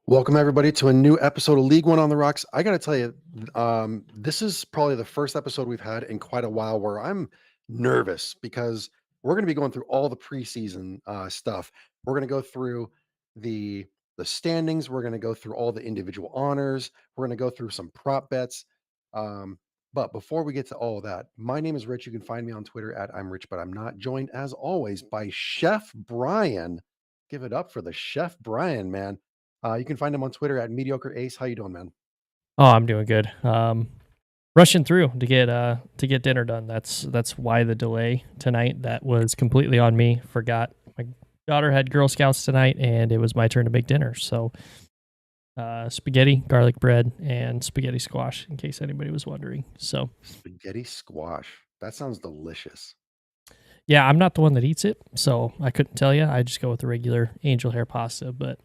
Welcome everybody to a new episode of League One on the Rocks. I got to tell you, this is probably the first episode we've had in quite a while where I'm nervous because we're going to be going through all the preseason stuff. We're going to go through the the standings. We're going to go through all the individual honors. We're going to go through some prop bets. But before we get to all of that, my name is Rich. You can find me on Twitter at I'm Rich, but I'm not. Joined as always by Chef Brian. Give it up for the Chef Brian, man. You can find him on Twitter at Mediocre Ace. How you doing, man? Oh, I'm doing good. Rushing through to get dinner done. That's why the delay tonight. That was completely on me. Forgot my daughter had Girl Scouts tonight, and it was my turn to make dinner. So, spaghetti, garlic bread, and spaghetti squash. In case anybody was wondering. So, Spaghetti squash. That sounds delicious. yeah, I'm not the one that eats it, so I couldn't tell you. I just go with the regular angel hair pasta, but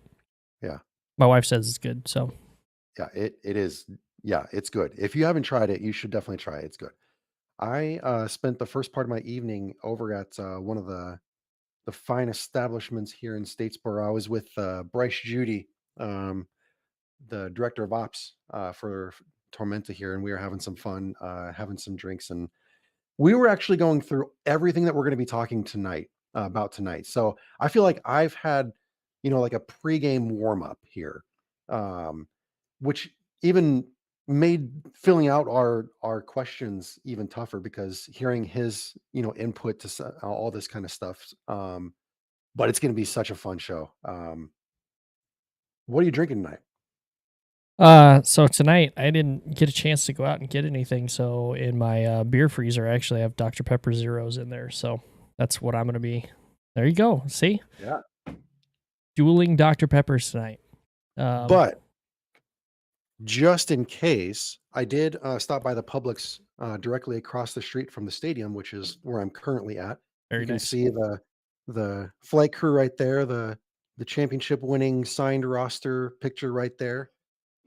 Yeah. my wife says it's good. So, Yeah, it is. Yeah, it's good. If you haven't tried it, you should definitely try it. It's good. I spent the first part of my evening over at one of the fine establishments here in Statesboro. I was with Bryce Judy, um, the director of ops for Tormenta here, and we were having some fun, having some drinks, and we were actually going through everything that we're going to be talking tonight about tonight. So I feel like I've had, like a pregame warm up here, um, which even made filling out our questions even tougher because hearing his input to all this kind of stuff. But it's going to be such a fun show. What are you drinking tonight? so tonight I didn't get a chance to go out and get anything. So in my beer freezer, I actually have Dr. Pepper Zeros in there. So that's what I'm gonna be. There you go. See, Yeah, dueling Dr. Peppers tonight. Um, but just in case, I did stop by the Publix directly across the street from the stadium, which is where I'm currently at. You Very can nice. see the flight crew right there, the championship winning signed roster picture right there.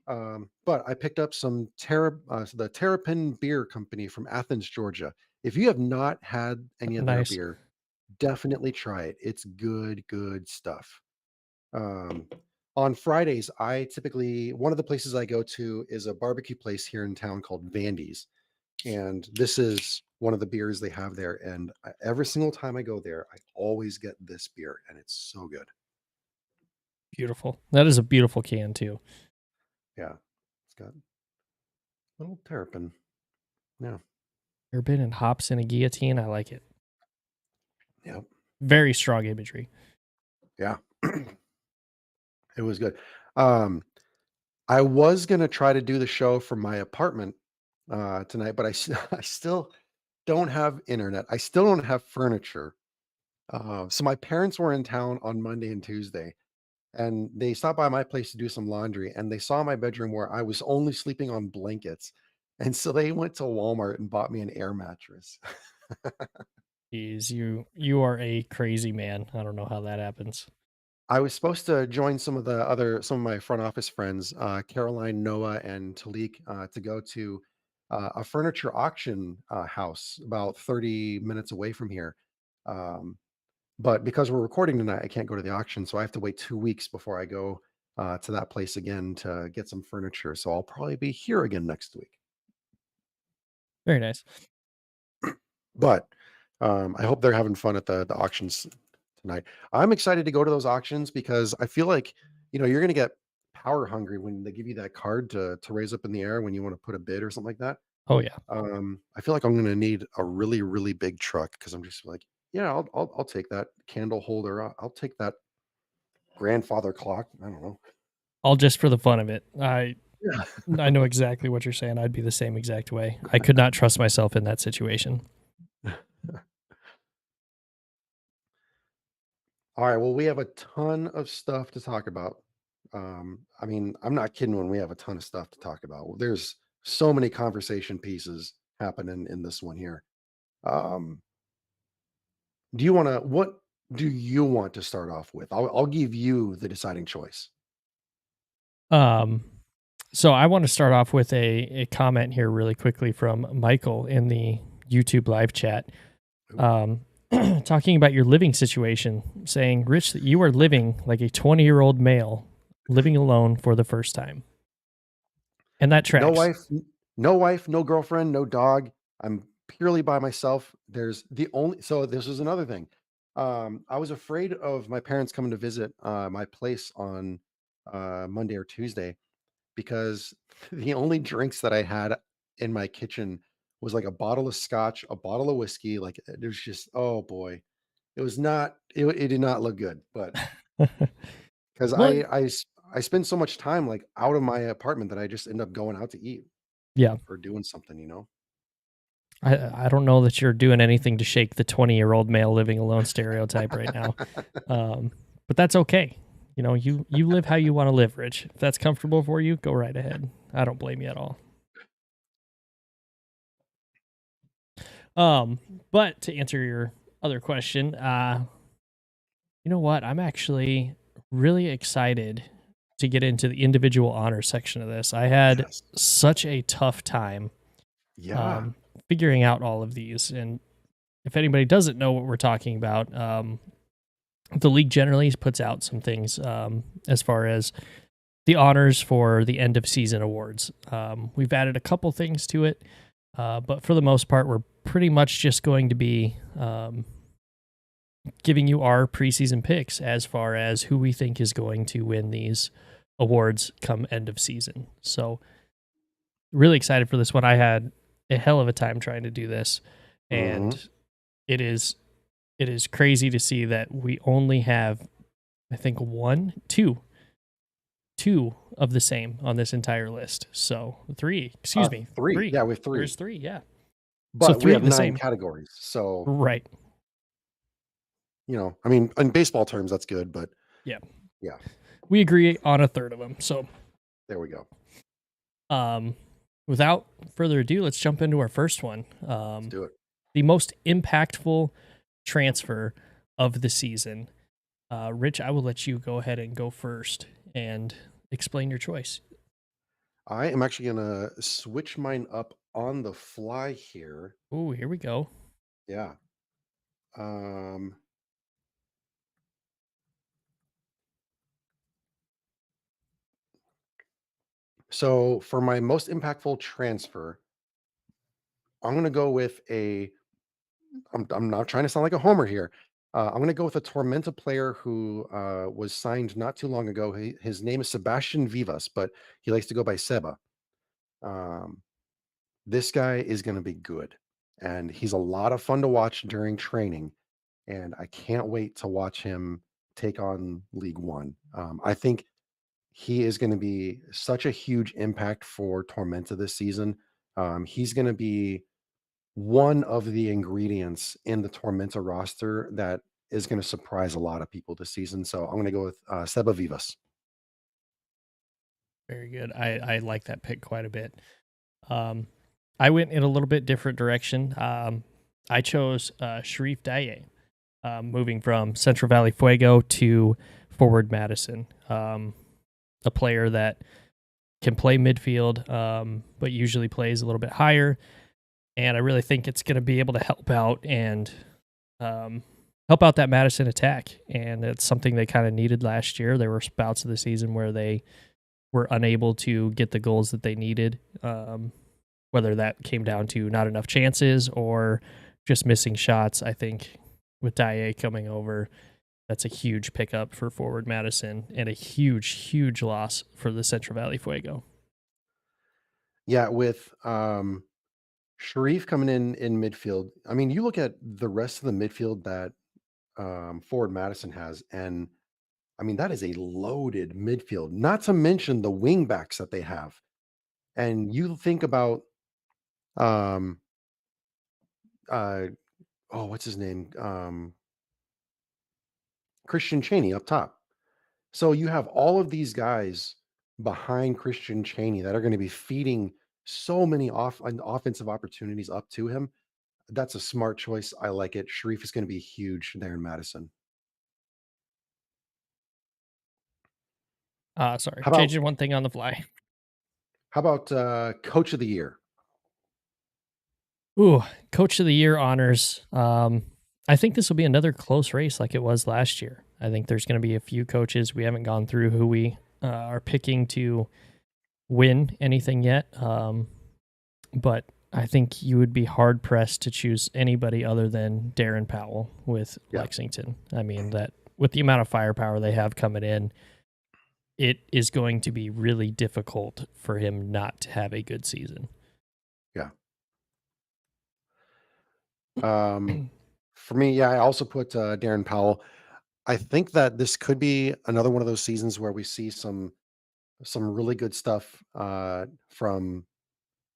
But I picked up the Terrapin Beer Company from Athens, Georgia. If you have not had any of their Nice. beer, definitely try it. It's good, good stuff. Um, on Fridays, I typically one of the places I go to is a barbecue place here in town called Vandy's, and this is one of the beers they have there. And every single time I go there, I always get this beer, and it's so good. Beautiful. That is a beautiful can too. Yeah, it's got little terrapin. Yeah, Bourbon and hops in a guillotine. I like it. yeah, Very strong imagery. yeah. It was good. Um, I was gonna try to do the show from my apartment tonight, but I still don't have internet. I still don't have furniture. So my parents were in town on Monday and Tuesday, and they stopped by my place to do some laundry, and they saw my bedroom where I was only sleeping on blankets, and so they went to Walmart and bought me an air mattress. Jeez, you are a crazy man. I don't know how that happens. I was supposed to join some of my front office friends, Caroline, Noah, and Talik, to go to a furniture auction house about 30 minutes away from here. Um, but because we're recording tonight, I can't go to the auction, so I have to wait 2 weeks before I go to that place again to get some furniture. So I'll probably be here again next week. Very nice. But I hope they're having fun at the auctions tonight. I'm excited to go to those auctions because I feel like you're going to get power hungry when they give you that card to raise up in the air when you want to put a bid or something like that. Oh yeah. I feel like I'm going to need a really really big truck because I'm just like, yeah, I'll take that candle holder. I'll take that grandfather clock. I don't know. All just for the fun of it. I Yeah. I know exactly what you're saying. I'd be the same exact way. I could not trust myself in that situation. All right. Well, we have a ton of stuff to talk about. I mean, I'm not kidding when we have a ton of stuff to talk about. There's so many conversation pieces happening in this one here. Um, what do you want to start off with? I'll give you the deciding choice. Um, so I want to start off with a comment here really quickly from Michael in the YouTube live chat. Ooh. Um, talking about your living situation, saying, Rich, that you are living like a 20-year-old male living alone for the first time. And that No tracks. wife, no wife, no girlfriend, no dog. I'm purely by myself. This is another thing. I was afraid of my parents coming to visit my place on Monday or Tuesday because the only drinks that I had in my kitchen was like a bottle of scotch, a bottle of whiskey. Like there's just, oh boy, it did not look good. But because Well, I spend so much time like out of my apartment that I just end up going out to eat yeah. or doing something, you know? I don't know that you're doing anything to shake the 20-year-old male living alone stereotype right now. Um, but that's okay. You know, you live how you want to live, Rich. If that's comfortable for you, go right ahead. I don't blame you at all. Um, but to answer your other question, you know what? I'm actually really excited to get into the individual honor section of this. I had Yes. such a tough time Yeah. um, figuring out all of these. And if anybody doesn't know what we're talking about, the league generally puts out some things as far as the honors for the end of season awards. We've added a couple things to it, but for the most part, we're pretty much just going to be giving you our preseason picks as far as who we think is going to win these awards come end of season. So, really excited for this one. I had a hell of a time trying to do this, Mhm. and it is it is crazy to see that we only have, I think, two of the same on this entire list. So three, excuse me, 3. three. Yeah, with There's 3. three, yeah. So But we three of have the 9 same. categories. So, Right. I mean, in baseball terms, that's good, but Yeah. yeah, We agree on a third of them. So there we go. um without further ado, let's jump into our first one. Let's do it. The most impactful transfer of the season. Rich, I will let you go ahead and go first and explain your choice. I am actually gonna switch mine up on the fly here. Oh, here we go. Yeah. Um, so for my most impactful transfer, I'm gonna go with I'm not trying to sound like a homer here. I'm gonna go with a Tormenta player who was signed not too long ago. His name is Sebastian Vivas, but he likes to go by Seba. Um, this guy is gonna be good, and he's a lot of fun to watch during training, and I can't wait to watch him take on League One. I think he is gonna be such a huge impact for Tormenta this season. He's gonna be one of the ingredients in the Tormenta roster that is gonna surprise a lot of people this season, so I'm gonna go with, Seba Vivas. Very good. I like that pick quite a bit. Um, I went in a little bit different direction. I chose Sharif Daye, moving from Central Valley Fuego to Forward Madison, a player that can play midfield, but usually plays a little bit higher. And I really think it's going to be able to help out and um, help out that Madison attack. And it's something they kind of needed last year. There were spouts of the season where they were unable to get the goals that they needed, whether that came down to not enough chances or just missing shots. I think with Daye coming over, that's a huge pickup for Forward Madison and a huge, huge loss for the Central Valley Fuego. Yeah, with, Sharif coming in midfield, I mean, you look at the rest of the midfield that, Forward Madison has, and, I mean, that is a loaded midfield, not to mention the wing backs that they have, and you think about, um, uh, oh, what's his name? Christian Cheney up top. So you have all of these guys behind Christian Cheney that are going to be feeding so many offensive opportunities up to him. That's a smart choice. I like it. Sharif is going to be huge there in Madison. Sorry, How about changing one thing on the fly. coach of the year? Ooh, Coach of the Year honors. I think this will be another close race like it was last year. I think there's going to be a few coaches we haven't gone through who we are picking to win anything yet. But I think you would be hard pressed to choose anybody other than Darren Powell with Yeah, Lexington. I mean, that with the amount of firepower they have coming in, it is going to be really difficult for him not to have a good season. yeah. For me, yeah, I also put Darren Powell. I think that this could be another one of those seasons where we see some really good stuff from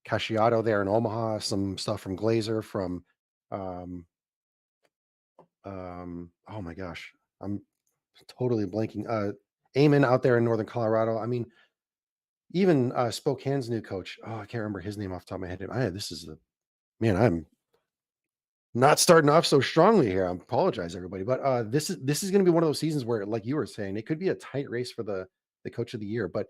Casciato there in Omaha, some stuff from Glazer, from um, oh my gosh, I'm totally blanking. Eamon out there in Northern Colorado. I mean, even Spokane's new coach. Oh, I can't remember his name off the top of my head. This is the man. I'm not starting off so strongly here. I apologize, everybody, but this is going to be one of those seasons where, like you were saying, it could be a tight race for the coach of the year. But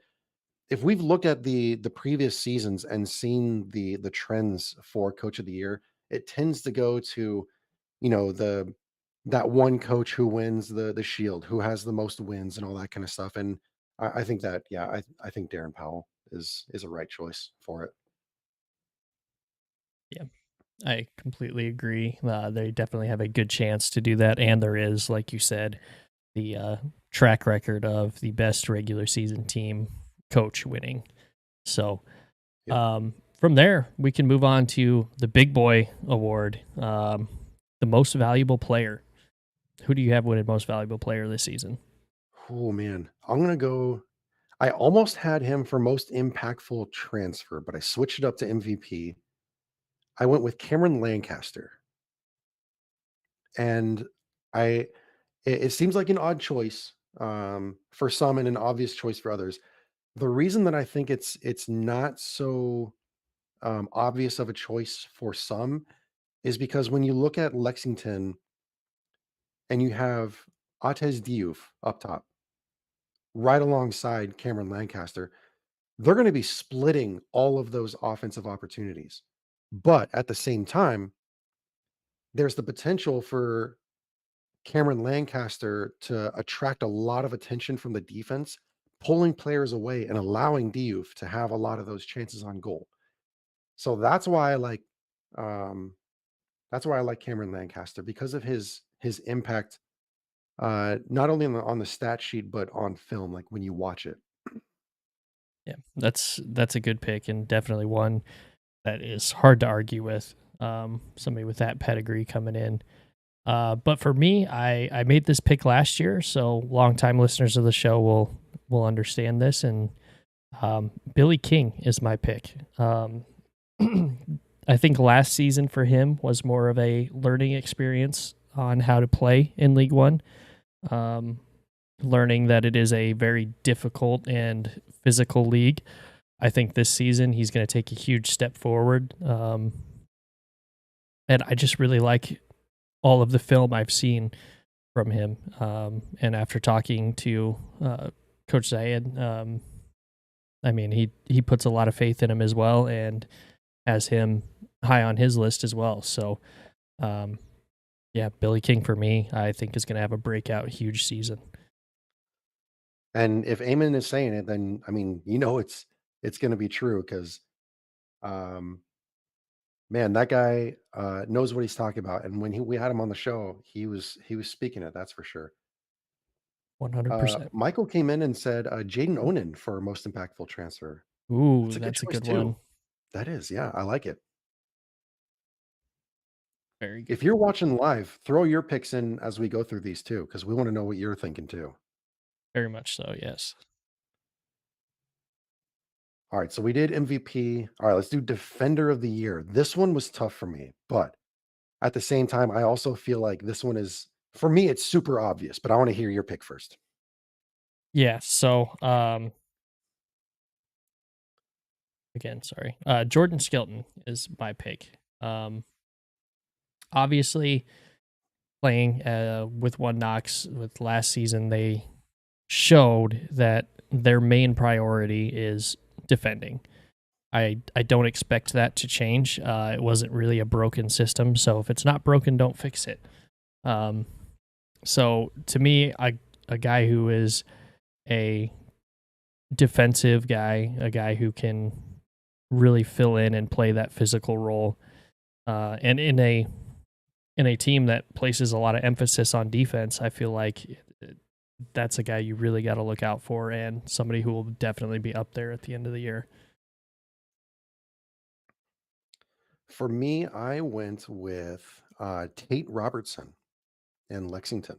if we've looked at the previous seasons and seen the trends for coach of the year, it tends to go to, the that one coach who wins the shield, who has the most wins and all that kind of stuff. And I think that, yeah, I think Darren Powell is a right choice for it. Yeah, I completely agree. They definitely have a good chance to do that, and there is, like you said, the track record of the best regular season team coach winning. So Yeah. from there, we can move on to the Big Boy Award, the most valuable player. Who do you have winning most valuable player this season? Oh man, I'm gonna go. I almost had him for most impactful transfer, but I switched it up to MVP. I went with Cameron Lancaster, and I it seems like an odd choice for some and an obvious choice for others. The reason that I think it's not so obvious of a choice for some is because when you look at Lexington and you have Atez Diouf up top, right alongside Cameron Lancaster, they're going to be splitting all of those offensive opportunities. But at the same time, there's the potential for Cameron Lancaster to attract a lot of attention from the defense, pulling players away and allowing Diouf to have a lot of those chances on goal. So um that's why I like Cameron Lancaster because of his impact not only on the stat sheet but on film, like when you watch it. Yeah, that's a good pick and definitely one that is hard to argue with. Somebody with that pedigree coming in. But for me, I made this pick last year, so longtime listeners of the show will understand this. And Billy King is my pick. I think last season for him was more of a learning experience on how to play in League One. Um, Learning that it is a very difficult and physical league. I think this season he's going to take a huge step forward. And I just really like all of the film I've seen from him. And after talking to Coach Zayed, I mean, he puts a lot of faith in him as well and has him high on his list as well. So, um, yeah, Billy King for me, I think is going to have a breakout huge season. And if Eamon is saying it, then I mean, it's going to be true because um, man, that guy knows what he's talking about. And when we had him on the show, he was speaking it. That's for sure. 100%. Michael came in and said Jaden Onen for most impactful transfer. That's Ooh, a good that's a choice good one. too. That is, yeah, I like it. Very good. If you're watching live, throw your picks in as we go through these too, because we want to know what you're thinking too. Very much so, yes. All right, so we did MVP. All right, let's do Defender of the Year. This one was tough for me, but at the same time, I also feel like this one is for me, it's super obvious, but I want to hear your pick first. Yeah, so again, sorry. Jordan Skilton is my pick. Obviously playing with One Knox with last season, they showed that their main priority is defending. I don't expect that to change. It wasn't really a broken system, so if it's not broken, don't fix it. Um, so to me, a guy who is a defensive guy, a guy who can really fill in and play that physical role. And in a team that places a lot of emphasis on defense, I feel like that's a guy you really got to look out for, and somebody who will definitely be up there at the end of the year. For me, I went with Tate Robertson in Lexington.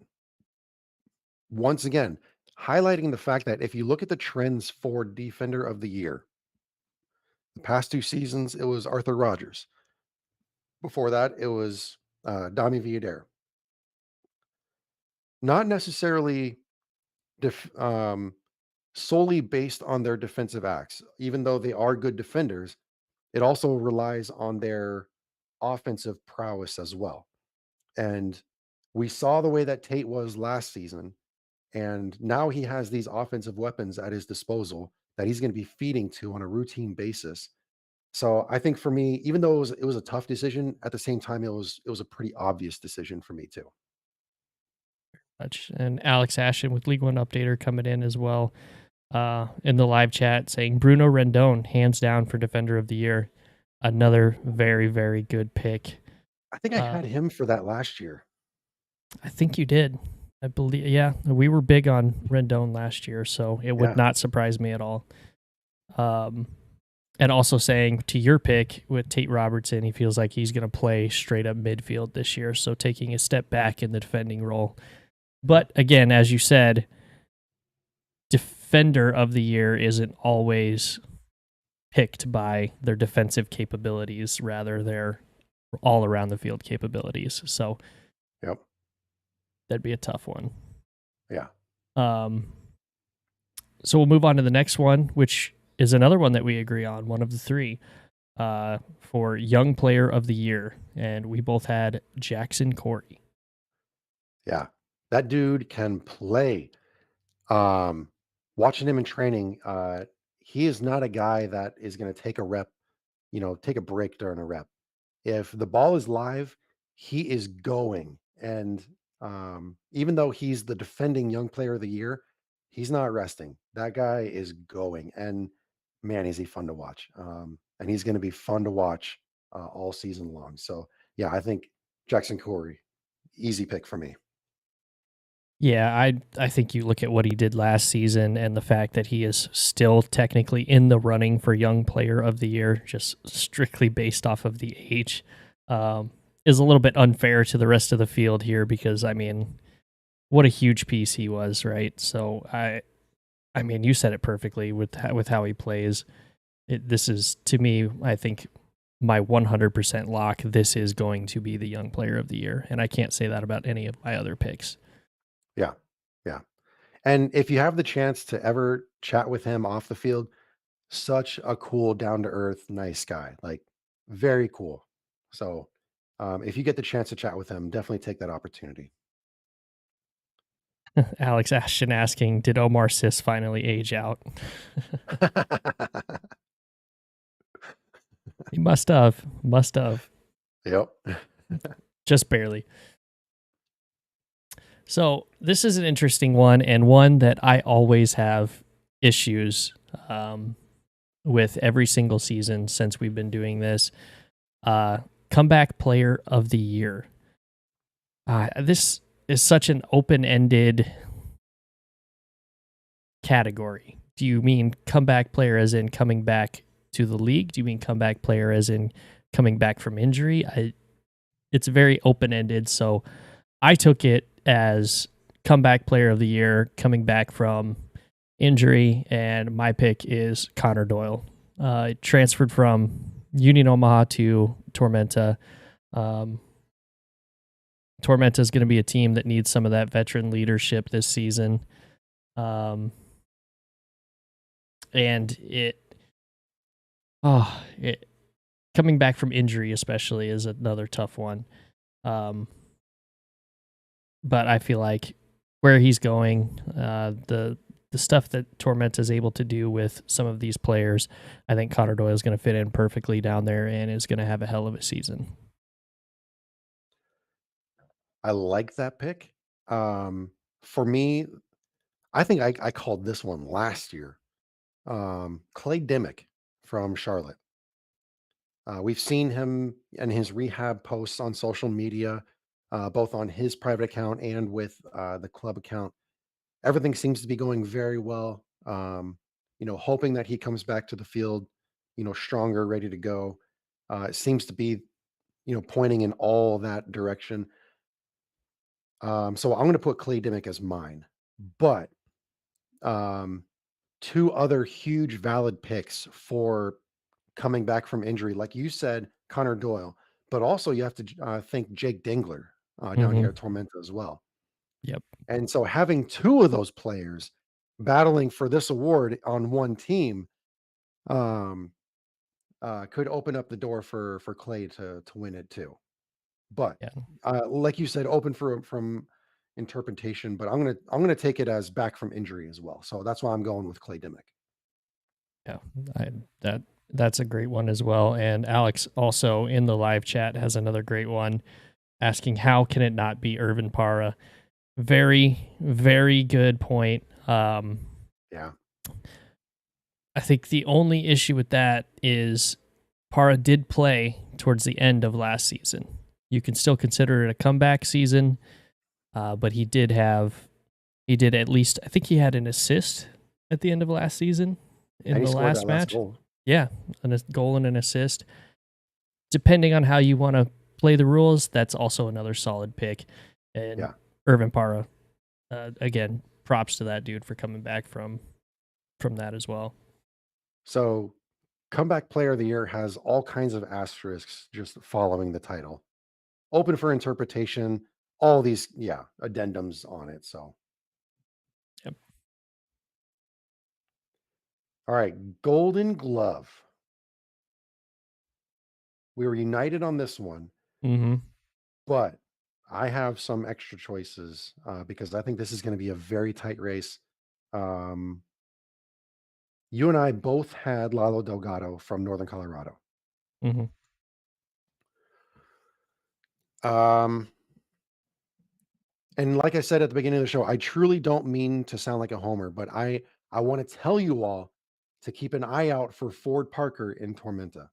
Once again, highlighting the fact that if you look at the trends for Defender of the Year, the past 2 seasons, it was Arthur Rogers. Before that, it was Dami Viader. Not necessarily def- um, solely based on their defensive acts, even though they are good defenders. It also relies on their offensive prowess as well. And we saw the way that Tate was last season. And now he has these offensive weapons at his disposal that he's going to be feeding to on a routine basis. So I think for me, even though it was a tough decision, at the same time it was a pretty obvious decision for me too. And Alex Ashton with League One Updater coming in as well in the live chat saying Bruno Rendon, hands down for Defender of the Year. Another very, very good pick. I think I Uh, had him for that last year. I think you did. I believe, yeah, we were big on Rendon last year, so it would Yeah. not surprise me at all. Um, and also saying to your pick with Tate Robertson, he feels like he's going to play straight up midfield this year, so taking a step back in the defending role. But again, as you said, Defender of the Year isn't always picked by their defensive capabilities, rather their all around the field capabilities. So Yep. that'd be a tough one. Yeah. Um, so we'll move on to the next one, which is another one that we agree on, one of the three, for Young Player of the Year. And we both had Jackson Corey. Yeah. That dude can play. Um, Watching him in training, he is not a guy that is going to take a rep, take a break during a rep. If the ball is live, he is going. And even though he's the defending young player of the year, he's not resting. That guy is going. And man, is he fun to watch. And he's going to be fun to watch all season long. So, yeah, I think Jackson Corey, easy pick for me. Yeah, I think you look at what he did last season and the fact that he is still technically in the running for Young Player of the Year, just strictly based off of the age, is a little bit unfair to the rest of the field here because I mean, what a huge piece he was, right? So I mean, you said it perfectly with how he plays. This is to me, I think my 100% lock. This is going to be the Young Player of the Year, and I can't say that about any of my other picks. Yeah. Yeah. And if you have the chance to ever chat with him off the field, such a cool, down to earth, nice guy. Like, very cool. So, if you get the chance to chat with him, definitely take that opportunity. Alex Ashton asking, did Omar Sis finally age out? He must have. Must have. Yep. Just barely. So this is an interesting one and one that I always have issues with every single season since we've been doing this. Uh, Comeback Player of the Year. This is such an open-ended category. Do you mean comeback player as in coming back to the league? Do you mean comeback player as in coming back from injury? It's very open-ended, so I took it as comeback player of the year coming back from injury, and my pick is Connor Doyle. Transferred from Union Omaha to Tormenta. Tormenta is going to be a team that needs some of that veteran leadership this season. And it coming back from injury especially is another tough one. But I feel like where he's going, the stuff that Tormenta is able to do with some of these players, I think Connor Doyle is going to fit in perfectly down there and is going to have a hell of a season. I like that pick. For me, I think I called this one last year. Clay Dimmick from Charlotte. We've seen him and his rehab posts on social media, both on his private account and with the club account. Everything seems to be going very well. Hoping that he comes back to the field, stronger, ready to go. It seems to be, pointing in all that direction. So I'm going to put Clay Dimmick as mine, but um, two other huge valid picks for coming back from injury, like you said, Connor Doyle, but also you have to think Jake Dingler down here Mhm. at Tormenta as well. Yep. And so having two of those players battling for this award on one team um, could open up the door for Clay to win it too. But Yeah. like you said, open for from interpretation. But I'm gonna take it as back from injury as well. So that's why I'm going with Clay Dimmick. Yeah. I, that that's a great one as well. And Alex also in the live chat has another great one asking how can it not be Irvin Para? Very, very good point. Yeah, I think the only issue with that is Para did play towards the end of last season. You can still consider it a comeback season, but he did at least, I think he had an assist at the end of last season and in he the scored that last last match. goal. Yeah, a goal and an assist. Depending on how you want to play the rules, that's also another solid pick. And Yeah. Irvin Para, again, props to that dude for coming back from that as well. So comeback player of the year has all kinds of asterisks just following the title. Open for interpretation. All these, yeah, addendums on it. So, Yep. all right, Golden Glove. We were united on this one, Mm-hmm. but I have some extra choices because I think this is going to be a very tight race. Um, you and I both had Lalo Delgado from Northern Colorado. Mm-hmm. Um, and like I said at the beginning of the show, I truly don't mean to sound like a homer, but I want to tell you all to keep an eye out for Ford Parker in Tormenta.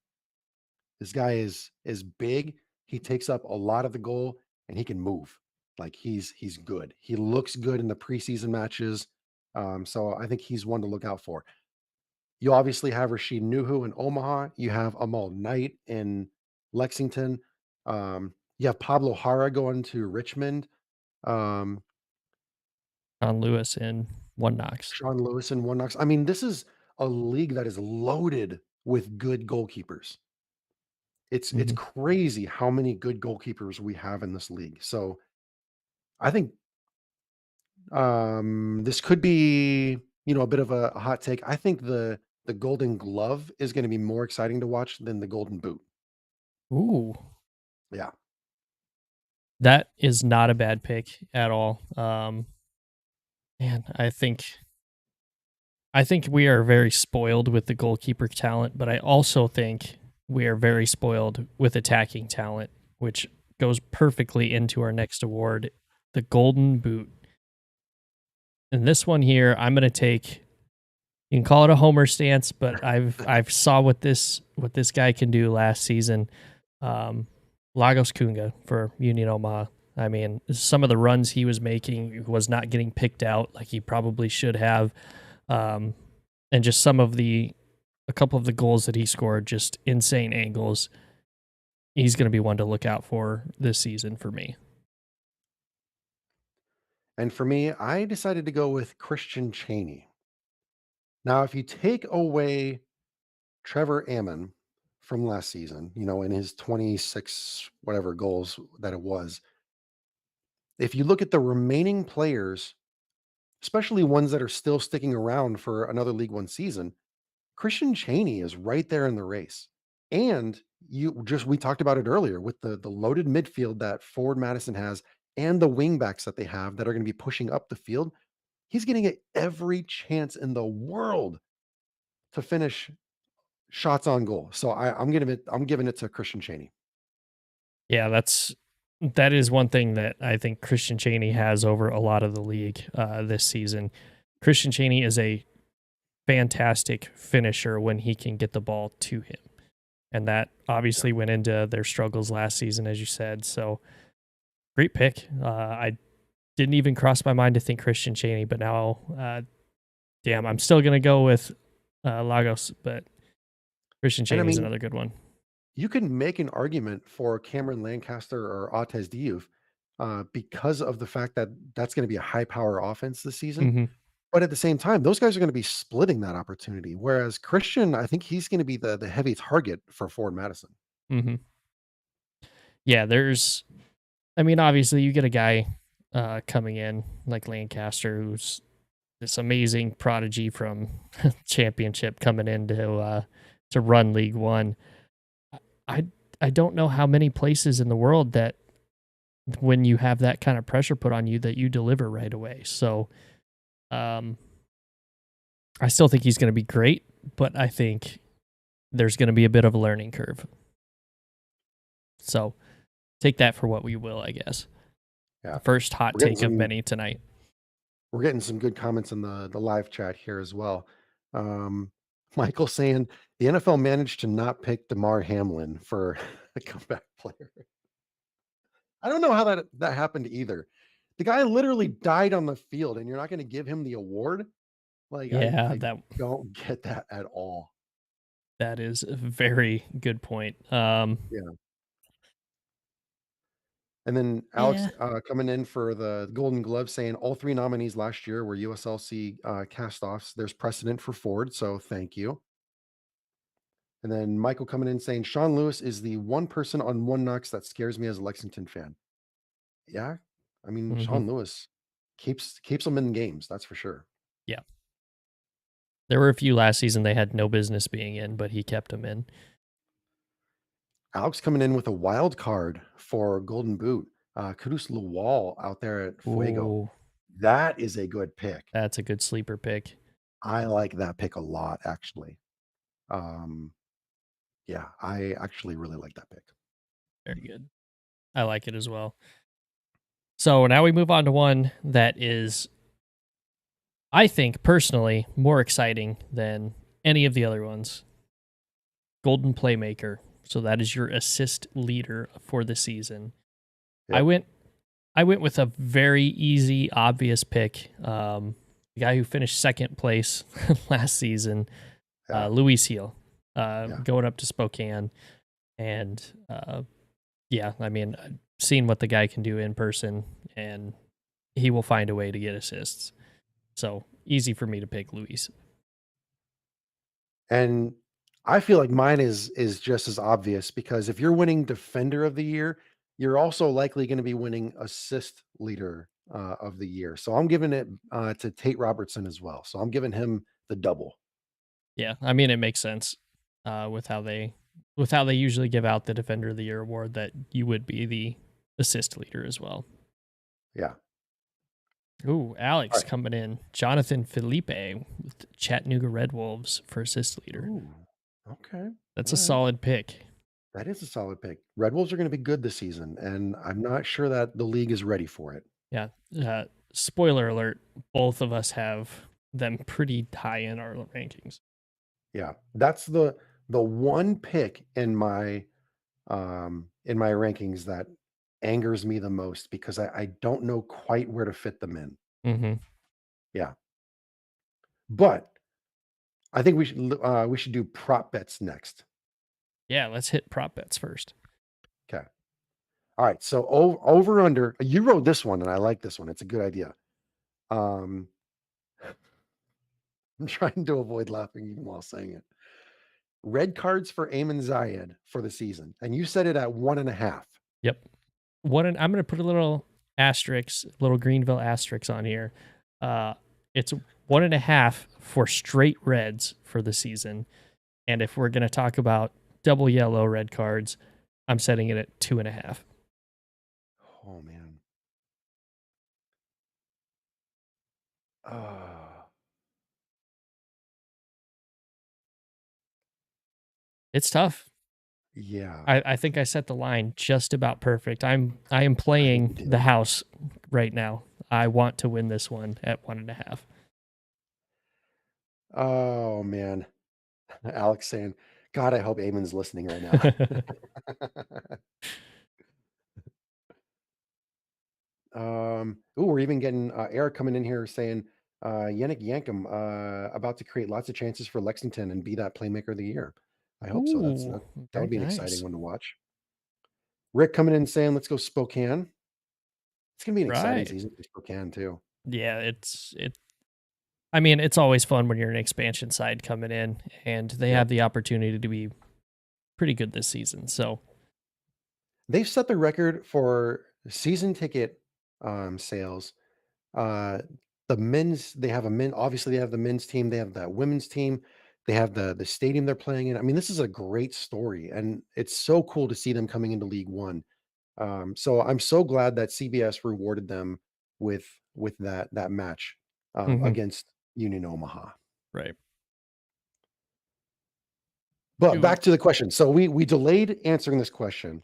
This guy is big. He takes up a lot of the goal and he can move. Like he's good. He looks good in the preseason matches. So I think he's one to look out for. You obviously have Rashid Nuhu in Omaha. You have Amal Knight in Lexington. You have Pablo Hara going to Richmond. Um, On Lewis in one knocks. Sean Lewis in One Knox. I mean, this is a league that is loaded with good goalkeepers. It's Mm-hmm. crazy how many good goalkeepers we have in this league. So I think this could be, a bit of a hot take. I think the Golden Glove is going to be more exciting to watch than the Golden Boot. Ooh, Yeah. that is not a bad pick at all. Man, I think we are very spoiled with the goalkeeper talent, but I also think we are very spoiled with attacking talent, which goes perfectly into our next award, the Golden Boot. And this one here, I'm going to take. You can call it a homer stance, but I've saw what this guy can do last season. Um, Lagos Kunga for Union Omaha. I mean, some of the runs he was making was not getting picked out like he probably should have. Um, and just a couple of the goals that he scored, just insane angles. He's going to be one to look out for this season for me. And for me, I decided to go with Christian Cheney. Now, if you take away Trevor Ammon from last season, in his 26 whatever goals that it was, if you look at the remaining players, especially ones that are still sticking around for another League One season, Christian Cheney is right there in the race. And we talked about it earlier with the loaded midfield that Ford Madison has and the wingbacks that they have that are going to be pushing up the field. He's getting it every chance in the world to finish shots on goal. So I'm giving it to Christian Cheney. Yeah, that is one thing that I think Christian Cheney has over a lot of the league this season. Christian Cheney is a fantastic finisher when he can get the ball to him. And that Yeah. obviously went into their struggles last season, as you said. So great pick. I didn't even cross my mind to think Christian Chaney, but now, damn, I'm still going to go with Lagos, but Christian And I Chaney is mean, another good one. you can make an argument for Cameron Lancaster or Atez Diouf because of the fact that that's going to be a high power offense this season. Hmm. But at the same time, those guys are going to be splitting that opportunity. Whereas Christian, I think he's going to be the heavy target for Ford Madison. Hmm. Yeah, I mean, obviously, you get a guy coming in like Lancaster, who's this amazing prodigy from championship coming in to run League One. I I don't know how many places in the world that when you have that kind of pressure put on you that you deliver right away. So um, I still think he's going to be great, but I think there's going to be a bit of a learning curve. So take that for what we will, I guess. Yeah, The first hot we're getting take of some many tonight. we're getting some good comments in the live chat here as well. Um, Michael saying the NFL managed to not pick Damar Hamlin for a comeback player. I don't know how that happened either. The guy literally died on the field, and you're not going to give him the award. Like Yeah, I don't get that at all. that is a very good point. Yeah. And then Alex Yeah. coming in for the Golden Glove saying all three nominees last year were USLC cast-offs. There's precedent for Ford, so thank you. And then Michael coming in saying Sean Lewis is the one person on One Knocks that scares me as a Lexington fan. Yeah, I mean Hmm. Sean Lewis keeps them in games. That's for sure. Yeah. There were a few last season they had no business being in, but he kept them in. Alex coming in with a wild card for Golden Boot. Kudus Lawal out there at Fuego. Ooh, That is a good pick. that's a good sleeper pick. I like that pick a lot, actually. Um, yeah, I actually really like that pick. Very good. I like it as well. So now we move on to one that is, I think, personally, more exciting than any of the other ones. Golden Playmaker. So that is your assist leader for the season. I Yep. went I went with a very easy, obvious pick. The guy who finished second place last season, Yeah. Luis Heel, Yeah. going up to Spokane. And yeah, I mean, I've seen what the guy can do in person, and he will find a way to get assists. So easy for me to pick Luis. And I feel like mine is just as obvious because if you're winning defender of the year, you're also likely going to be winning assist leader of the year. So I'm giving it to Tate Robertson as well. So I'm giving him the double. Yeah, I mean, it makes sense with how they usually give out the Defender of the Year award that you would be the assist leader as well. Yeah. Ooh, All Alex right. coming in. Jonathan Felipe with Chattanooga Red Wolves for assist leader. Ooh. Okay. That's All a right. solid pick. That is a solid pick. Red Wolves are going to be good this season, and I'm not sure that the league is ready for it. Yeah. Spoiler alert: both of us have them pretty high in our rankings. Yeah. That's the one pick in my rankings that angers me the most because I don't know quite where to fit them in. Mm-hmm. Yeah. But I think we should do prop bets next. Yeah, let's hit prop bets first. Okay. All right. So over under you wrote this one and I like this one. It's a good idea. Um I'm trying to avoid laughing even while saying it. Red cards for Eamon Zayed for the season. And you set it at 1.5. Yep. I'm going to put a little asterisk, little Greenville asterisk on here. Uh, it's 1.5 for straight reds for the season. And if we're going to talk about double yellow red cards, I'm setting it at 2.5. Oh man. Uh, It's tough. yeah, I think I set the line just about perfect. I am I think you playing the did. house right now. I want to win this one at 1.5. Oh man, Alex saying, "God, I hope Eamon's listening right now." Ooh, we're even getting Eric coming in here saying, Yannick Yankum about to create lots of chances for Lexington and be that playmaker of the year. I hope so. Ooh, That very would be an exciting nice. one to watch. Rick coming in saying, "Let's go Spokane." It's gonna be an exciting Right. season for Spokane too. Yeah, I mean, it's always fun when you're an expansion side coming in and they Yep. have the opportunity to be pretty good this season. So, They've set the record for season ticket sales. Uh, the men's, they have a men, obviously they have the men's team, they have the women's team, they have the stadium they're playing in. I mean, this is a great story, and it's so cool to see them coming into League One. So I'm so glad that CBS rewarded them with that match mhm, against Union Omaha. right. But Ooh. back to the question. So we delayed answering this question.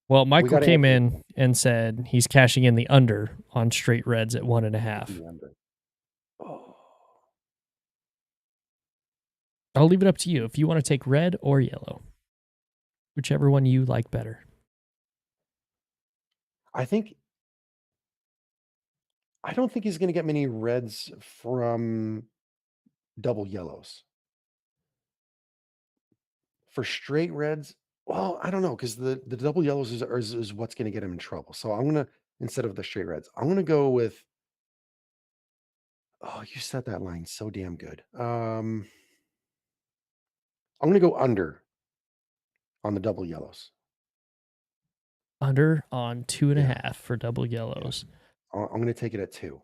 Well, We Michael got to came answer this in and said he's cashing in the under on straight reds at one and a in half. the under. Oh, I'll leave it up to you if you want to take red or yellow, whichever one you like better. I think I don't think he's going to get many reds from double yellows. For straight reds, well, I don't know because the double yellows is what's going to get him in trouble. So I'm gonna instead of the straight reds, I'm gonna go with. Oh, you said that line so damn good. I'm gonna go under on the double yellows. Under on two and a Yeah, half for double yeah. yellows. I'm gonna take it at 2.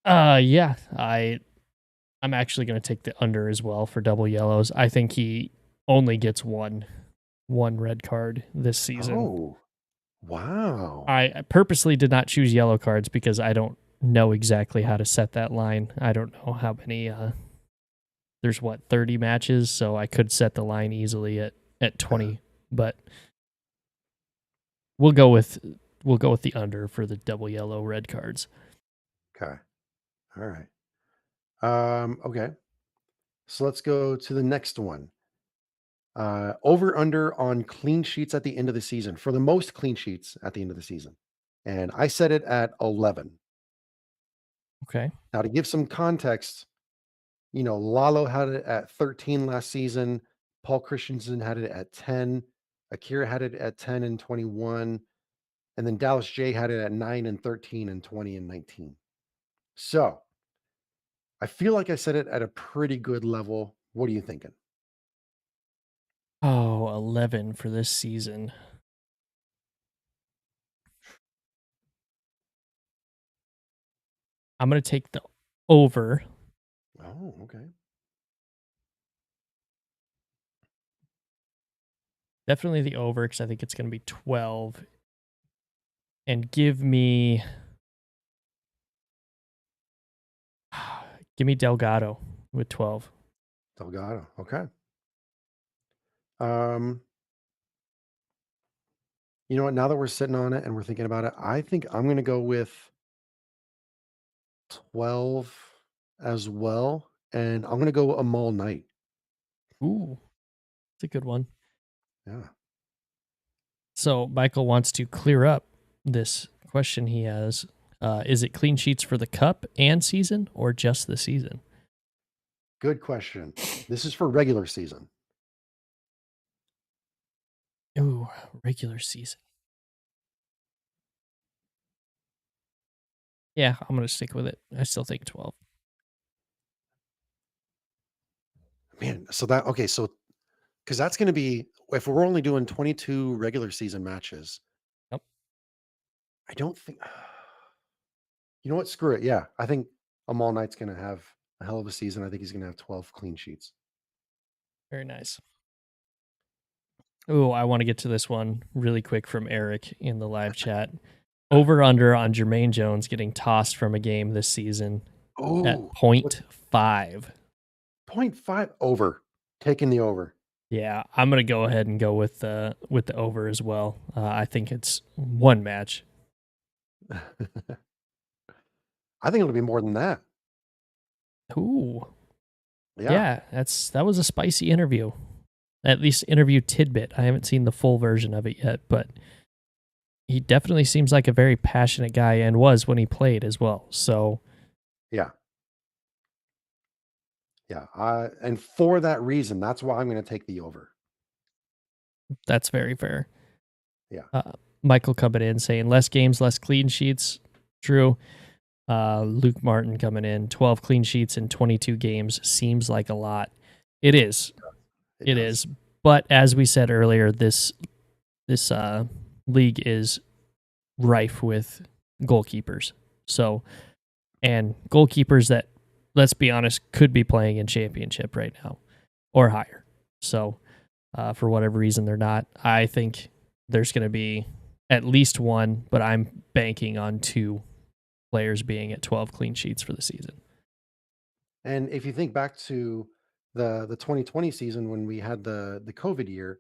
Yeah, I'm actually going to take the under as well for double yellows. I think he only gets one red card this season. Oh, wow. I purposely did not choose yellow cards because I don't know exactly how to set that line. I don't know how many there's what 30 matches, so I could set the line easily at Yeah. 20, but we'll go with we'll go with the under for the double yellow red cards. Okay. All right. Okay. So let's go to the next one. Over under on clean sheets at the end of the season for the most clean sheets at the end of the season. And I set it at 11. Okay. Now, to give some context, Lalo had it at 13 last season. Paul Christensen had it at 10. Akira had it at 10 and 21. And then Dallas J had it at 9 and 13 and 20 and 19. So I feel like I set it at a pretty good level. What are you thinking? Oh, 11 for this season. I'm going to take the over. Oh, okay. Definitely the over cuz I think it's going to be 12 and give me Delgado with 12. Delgado. Okay. Um, you know what? Now that we're sitting on it and we're thinking about it, I think I'm going to go with 12 as well. And I'm going to go a mall night. Ooh, it's a good one. Yeah. So Michael wants to clear up this question he has. Is it clean sheets for the cup and season or just the season? Good question. This is for regular season. Ooh, regular season. Yeah, I'm going to stick with it. I still think 12. Man, so that okay, so because that's going to be if we're only doing 22 regular season matches, Yep. I don't think you know what? Screw it. Yeah, I think Amal Knight's going to have a hell of a season. I think he's going to have 12 clean sheets. Very nice. Ooh, I want to get to this one really quick from Eric in the live chat. Over under on Jermaine Jones getting tossed from a game this season at Oh, point what's five. point 0.5 over? Taking the over. Yeah, I'm gonna go ahead and go with the over as well. I think it's one match. I think it'll be more than that. Yeah. Yeah, that was a spicy interview. At least interview tidbit. I haven't seen the full version of it yet, but he definitely seems like a very passionate guy and was when he played as well. So Yeah. Yeah. And for that reason, that's why I'm going to take the over. that's very fair. Yeah. Uh, Michael coming in saying less games, less clean sheets. True. Luke Martin coming in 12 clean sheets in 22 games seems like a lot. It is. It It does. is. But as we said earlier, this league is rife with goalkeepers. So, and goalkeepers that, let's be honest, could be playing in championship right now or higher. So, for whatever reason, they're not. I think there's going to be at least one, but I'm banking on two players being at 12 clean sheets for the season. And if you think back to the 2020 season when we had the COVID year,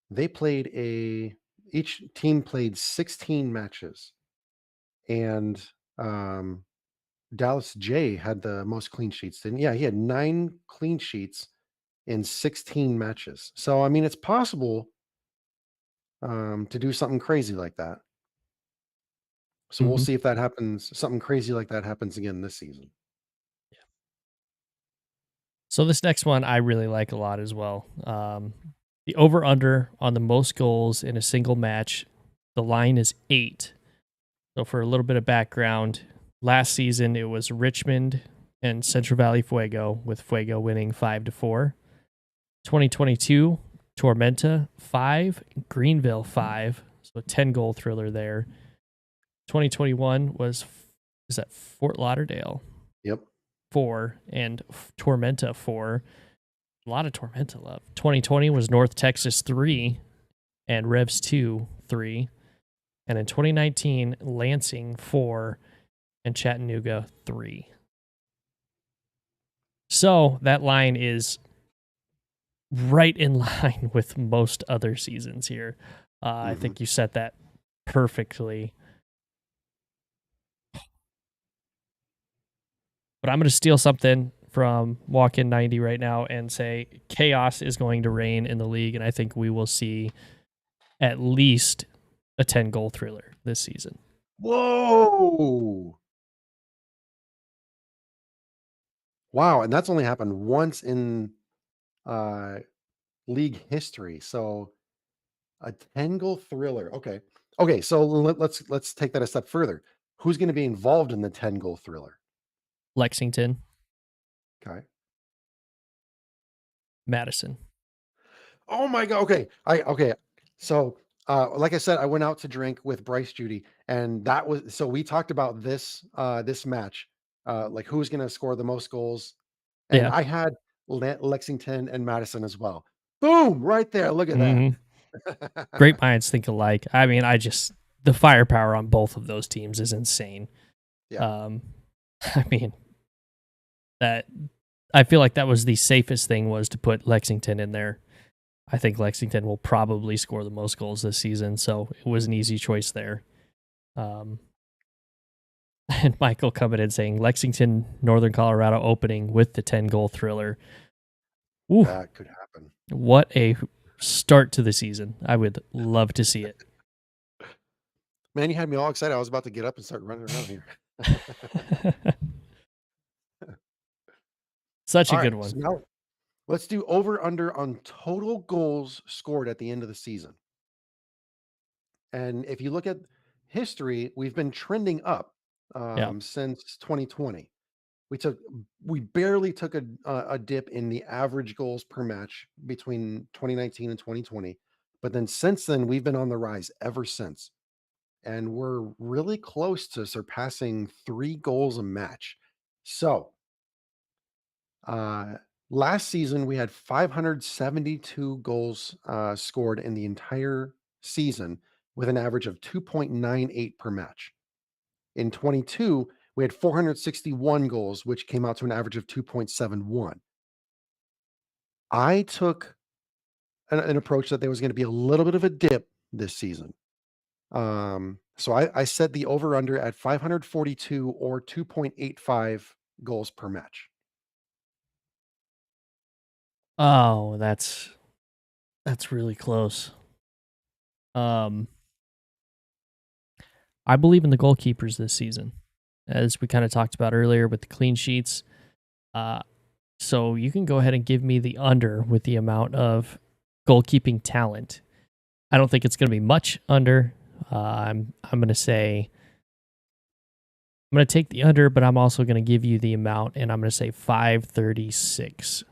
they played a each team played 16 matches, and um, Dallas J had the most clean sheets. And yeah, he had 9 clean sheets in 16 matches. So I mean, it's possible to do something crazy like that. So we'll Mm-hmm. see if that happens. Something crazy like that happens again this season. So this next one I really like a lot as well. The over under on the most goals in a single match, the line is 8. So for a little bit of background, last season it was Richmond and Central Valley Fuego, with Fuego winning 5-4. 2022, Tormenta 5, Greenville 5. So a 10-goal thriller there. 2021 was, is that Fort Lauderdale Yep. 4 and Tormenta 4. A lot of Tormenta love. 2020 was North Texas 3 and Revs 2 3. And in 2019, Lansing 4 and Chattanooga 3. So that line is right in line with most other seasons here. I Hmm. think you set that perfectly. But I'm going to steal something from Walk In 90 right now and say chaos is going to reign in the league. And I think we will see at least a 10-goal thriller this season. Whoa! Wow, and that's only happened once in uh, league history. So a 10 goal thriller. Okay. Okay, so let's take that a step further. Who's going to be involved in the 10 goal thriller? Lexington, Okay. Madison. Oh my god. Okay. Okay. So like I said, I went out to drink with Bryce Judy, and that was so we talked about this match, like who's gonna score the most goals. And Yeah. I had Lexington and Madison as well. Boom, right there. Look at that. Mm-hmm. Great minds think alike. I mean, the firepower on both of those teams is insane. Yeah. Um, I mean, that I feel like that was the safest thing, was to put Lexington in there. I think Lexington will probably score the most goals this season, so it was an easy choice there. Um, and Michael coming in saying Lexington, Northern Colorado opening with the 10-goal thriller. Ooh, That could happen. what a start to the season. I would love to see it. Man, you had me all excited. I was about to get up and start running around here. Such a All good right. one. So now let's do over under on total goals scored at the end of the season. And if you look at history, we've been trending up Yeah. since 2020. We took we barely took a dip in the average goals per match between 2019 and 2020, but then since then we've been on the rise ever since, and we're really close to surpassing 3 goals a match. So uh, last season we had 572 goals scored in the entire season with an average of 2.98 per match. In 22, we had 461 goals, which came out to an average of 2.71. I took an approach that there was going to be a little bit of a dip this season. So I set the over under at 542 or 2.85 goals per match. Oh, that's really close. Um, I believe in the goalkeepers this season, as we kind of talked about earlier with the clean sheets. Uh, so you can go ahead and give me the under with the amount of goalkeeping talent. I don't think it's going to be much under. I'm going to say I'm going to take the under, but I'm also going to give you the amount, and I'm going to say 536.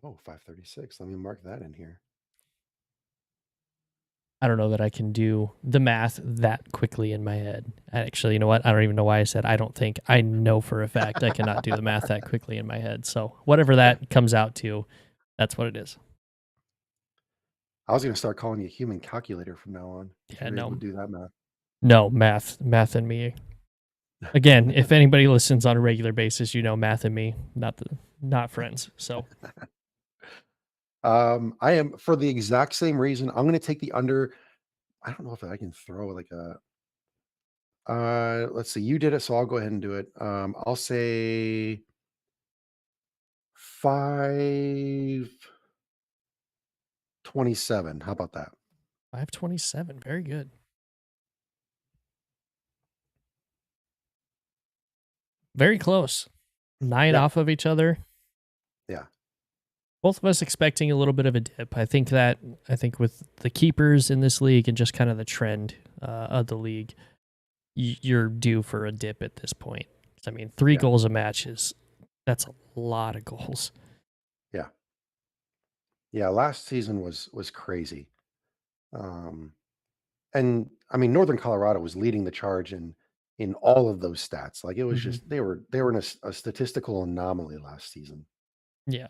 Oh, 536. Let me mark that in here. I don't know that I can do the math that quickly in my head. Actually, you know what? I don't even know why I said I don't think. I know for a fact I cannot do the math that quickly in my head. So whatever that comes out to, that's what it is. I was going to start calling you human calculator from now on if Yeah, you're able no, to do that math. no math and me. Again, if anybody listens on a regular basis, you know math and me, not friends. So I am for the exact same reason. I'm going to take the under. I don't know if I can throw like a let's see. You did it, so I'll go ahead and do it. I'll say 527. How about that? 527, very good. Very close. 9 Yeah. off of each other. Yeah. Both of us expecting a little bit of a dip. I think with the keepers in this league and just kind of the trend of the league, you're due for a dip at this point. I mean, 3 Yeah. goals a match is that's a lot of goals. Yeah. Yeah. Last season was crazy. Um and I mean Northern Colorado was leading the charge in all of those stats. Like it was Hmm. just they were in a statistical anomaly last season. Yeah.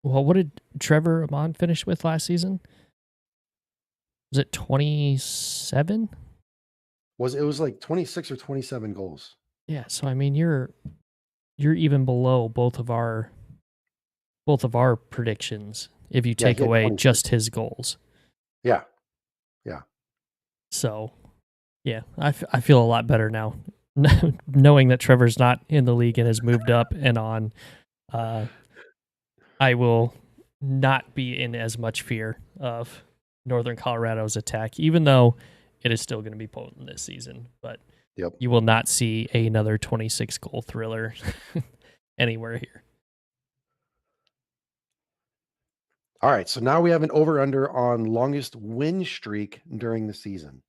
Well, what did Trevor Amon finish with last season? Was it 27? It was like 26 or 27 goals. Yeah. So I mean, you're even below both of our predictions if you Yeah, take he had away 26. just his goals. Yeah. Yeah. So yeah, I feel a lot better now, knowing that Trevor's not in the league and has moved up and on. Uh, I will not be in as much fear of Northern Colorado's attack, even though it is still going to be potent this season. But Yep. you will not see another 26 goal thriller anywhere here. All right. So now we have an over under on longest win streak during the season.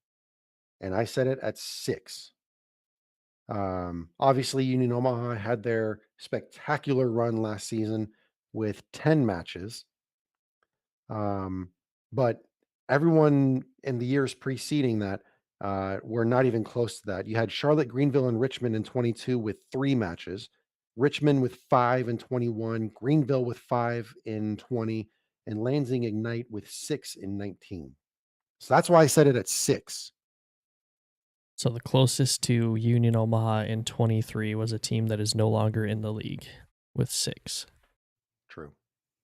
And I set it at 6. Obviously, Union Omaha had their spectacular run last season with 10 matches. Um, but everyone in the years preceding that were not even close to that. You had Charlotte, Greenville, and Richmond in 22 with 3 matches, Richmond with 5 in 21, Greenville with 5 in 20, and Lansing Ignite with 6 in 19. So that's why I set it at 6. So the closest to Union Omaha in 23 was a team that is no longer in the league with 6. True.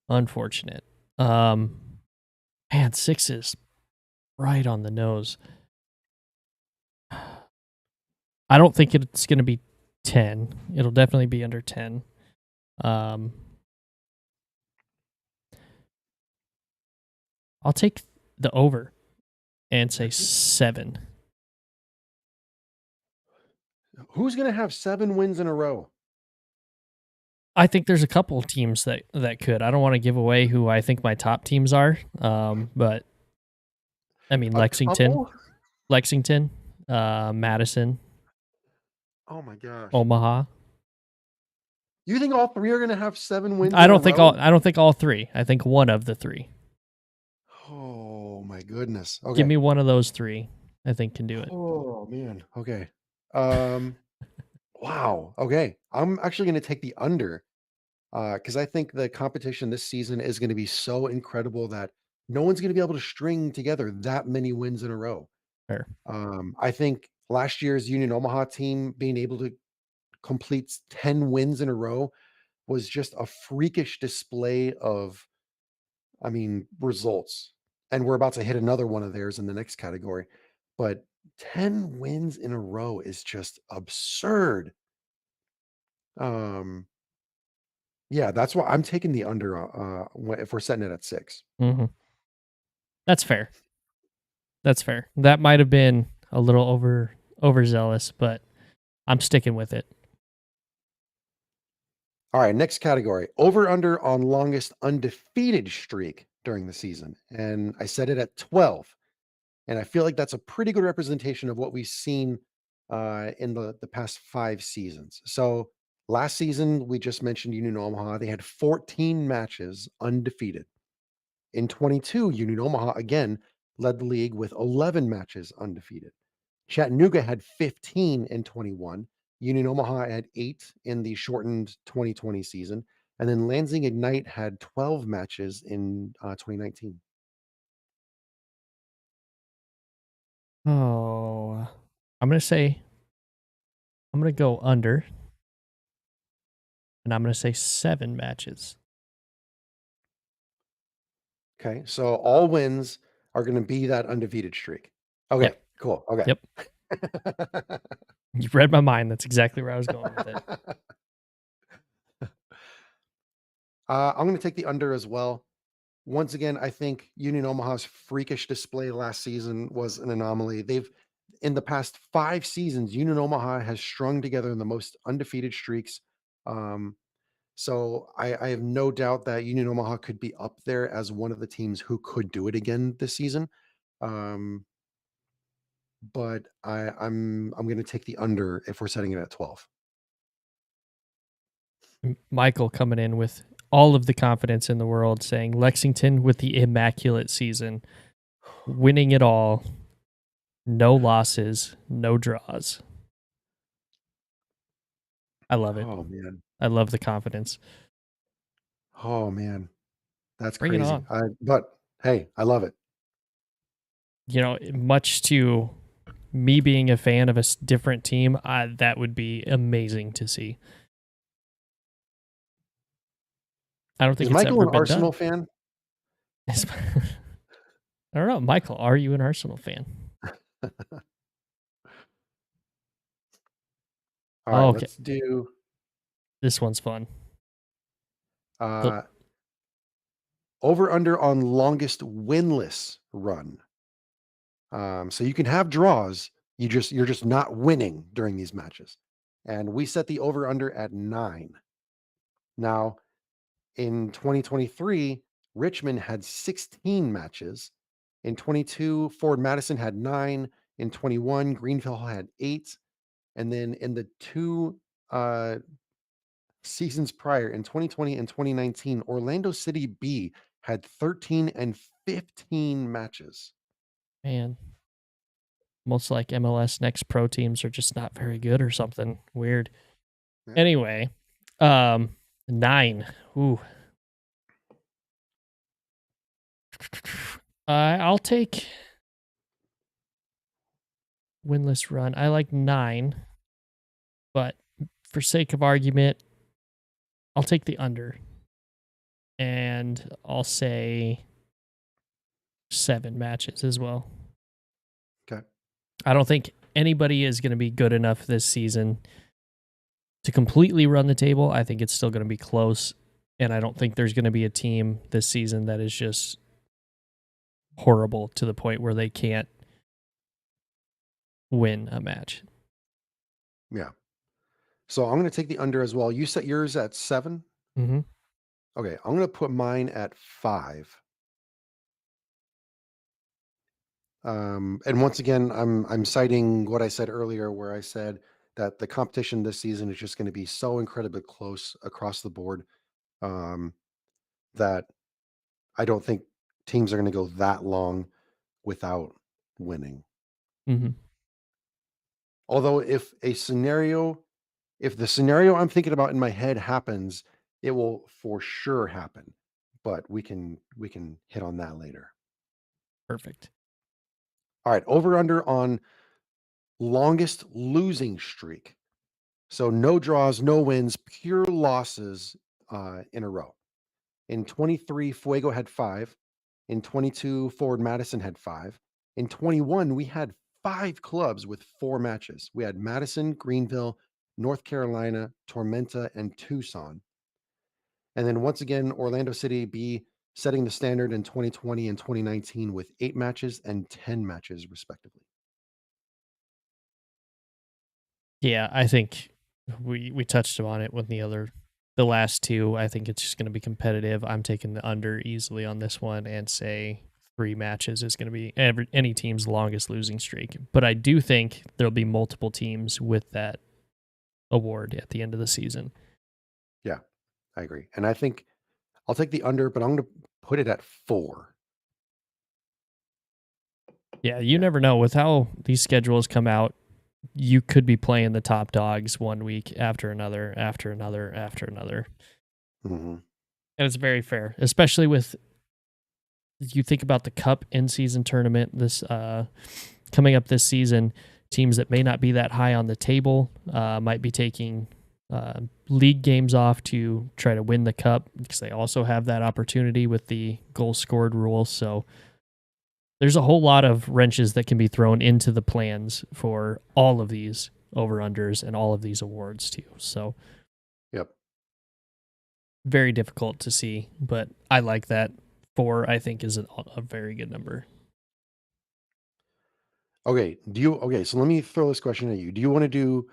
Unfortunate. Um, Man, 6 is right on the nose. I don't think it's going to be 10. It'll definitely be under 10. Um, I'll take the over and say 7. Who's going to have 7 wins in a row? I think there's a couple teams that could. I don't want to give away who I think my top teams are. But I mean A couple? Lexington, Madison, Oh my gosh. Omaha. You think all 3 are going to have 7 wins in a row? I don't think all 3. I think one of the 3. Oh my goodness. Give Okay. me one of those 3. I think can do it. Oh man. Okay. Um wow. Okay. I'm actually going to take the under cuz I think the competition this season is going to be so incredible that no one's going to be able to string together that many wins in a row. Fair. I think last year's Union Omaha team being able to complete 10 wins in a row was just a freakish display of results. And we're about to hit another one of theirs in the next category. But 10 wins in a row is just absurd. Um, Yeah, that's why I'm taking the under, if we're setting it at 6. Mhm. That's fair. That's fair. That might have been a little overzealous, but I'm sticking with it. All right, next category. Over under on longest undefeated streak during the season. And I set it at 12. And I feel like that's a pretty good representation of what we've seen in the past 5 seasons. So last season, we just mentioned Union Omaha. They had 14 matches undefeated. In 22, Union Omaha again led the league with 11 matches undefeated. Chattanooga had 15 in 21. Union Omaha had 8 in the shortened 2020 season. And then Lansing Ignite had 12 matches in 2019. Oh, I'm gonna say I'm gonna go under, and I'm gonna say 7 matches. Okay. So all wins are going to be that undefeated streak. Okay. Yep, Cool. Okay. yep. You read my mind. That's exactly where I was going with it. I'm going to take the under as well. Once again, I think Union Omaha's freakish display last season was an anomaly. In the past 5 seasons, Union Omaha has strung together the most undefeated streaks. Um, so I have no doubt that Union Omaha could be up there as one of the teams who could do it again this season. Um, but I'm going to take the under if we're setting it at 12. Michael coming in with all of the confidence in the world, saying Lexington with the immaculate season, winning it all, no losses, no draws. I love it. Oh man. I love the confidence. Oh man. That's Bring it crazy. on. But hey, I love it. Much to me being a fan of a different team, that would be amazing to see. I don't Is think it's Michael ever an been done. Arsenal fan? I don't know, Michael. Are you an Arsenal fan? All Oh, right, okay, let's do this one's fun. The uh over under on longest winless run. So you can have draws, you're just not winning during these matches. And we set the over under at 9. Now, in 2023, Richmond had 16 matches. In 22, Ford Madison had 9. In 21, Greenville had 8. And then in the two uh, seasons prior, in 2020 and 2019, Orlando City B had 13 and 15 matches. man, most like MLS Next Pro teams are just not very good or something weird. Yeah. Anyway, um, 9. Ooh, I'll take winless run. I like 9, but for sake of argument, I'll take the under, and I'll say 7 matches as well. Okay. I don't think anybody is going to be good enough this season to completely run the table. I think it's still going to be close, and I don't think there's going to be a team this season that is just horrible to the point where they can't win a match. Yeah. So I'm going to take the under as well. You set yours at 7. Mm-hmm. Okay. I'm going to put mine at 5. And once again, I'm citing what I said earlier, where I said that the competition this season is just going to be so incredibly close across the board, um, that I don't think teams are going to go that long without winning. Mm-hmm. Although if the scenario I'm thinking about in my head happens, it will for sure happen. But we can hit on that later. Perfect. All right, over under on longest losing streak. So no draws, no wins, pure losses in a row. In 23, Fuego had 5. In 22, Forward Madison had 5. In 21, we had 5 clubs with 4 matches. We had Madison, Greenville, North Carolina, Tormenta, and Tucson. And then once again, Orlando City B setting the standard in 2020 and 2019 with 8 matches and 10 matches respectively. Yeah, I think we touched on it with the last two. I think it's just going to be competitive. I'm taking the under easily on this one and say 3 matches is going to be any team's longest losing streak. But I do think there'll be multiple teams with that award at the end of the season. Yeah, I agree. And I think I'll take the under, but I'm going to put it at 4. Yeah, you Yeah. never know with how these schedules come out. You could be playing the top dogs one week after another, after another, after another. Mhm. And it's very fair, especially with you think about the cup in season tournament this coming up this season. Teams that may not be that high on the table might be taking league games off to try to win the cup because they also have that opportunity with the goal scored rule. So there's a whole lot of wrenches that can be thrown into the plans for all of these over unders and all of these awards too. So Yep. very difficult to see, but I like that. 4, I think, is a very good number. Okay, so let me throw this question at you. Do you want to do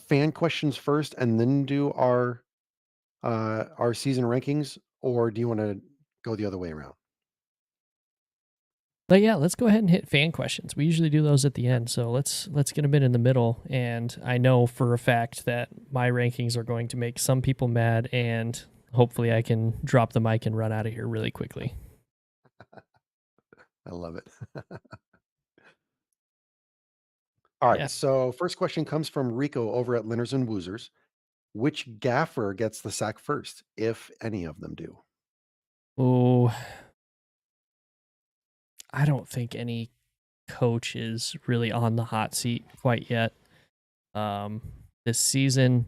fan questions first and then do our season rankings, or do you want to go the other way around? But yeah, let's go ahead and hit fan questions. We usually do those at the end, so let's get a bit in the middle. And I know for a fact that my rankings are going to make some people mad, and hopefully I can drop the mic and run out of here really quickly. I love it. All right, Yeah. so first question comes from Rico over at Linners and Woozers. Which gaffer gets the sack first, if any of them do? Oh, I don't think any coach is really on the hot seat quite yet. Um, this season,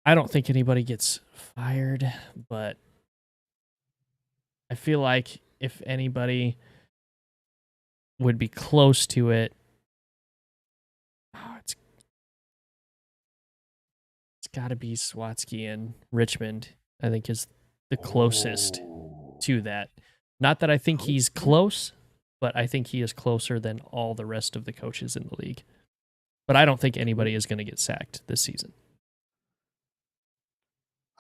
I don't think anybody gets fired, but I feel like if anybody would be close to it, it's got to be Swatsky and Richmond. I think is the closest Oh, to that. Not that I think he's okay. close, but I think he is closer than all the rest of the coaches in the league. But I don't think anybody is going to get sacked this season.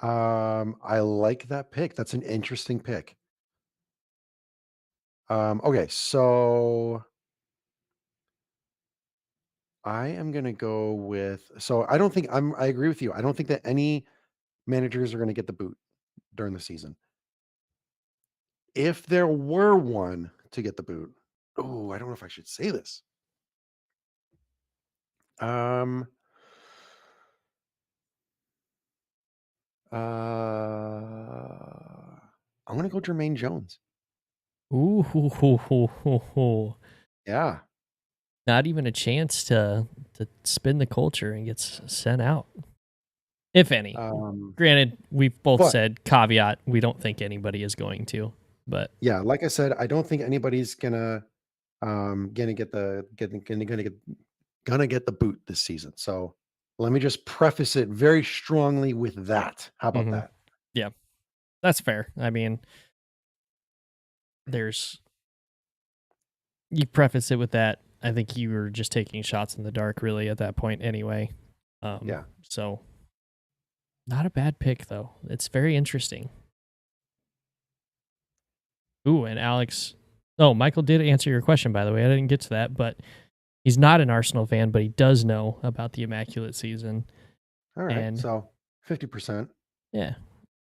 I like that pick. That's an interesting pick. Okay, so I am gonna go with so I agree with you. I don't think that any managers are gonna get the boot during the season. If there were one to get the boot, oh, I don't know if I should say this. Um, I'm gonna go Jermaine Jones. Ooh, hoo, hoo, hoo, hoo, hoo. Yeah. Not even a chance to spin the culture and gets sent out, if any. Um, Granted, we've both but said caveat. We don't think anybody is going to, but yeah, like I said, I don't think anybody's gonna get the boot this season. So let me just preface it very strongly with that. How about mhm. that? Yeah, that's fair. I mean, there's you preface it with that. I think you were just taking shots in the dark, really, at that point, anyway. Yeah. So not a bad pick though. It's very interesting. Ooh, and Alex. Oh, Michael did answer your question, by the way. I didn't get to that, but he's not an Arsenal fan, but he does know about the immaculate season. All right. And So 50%. yeah,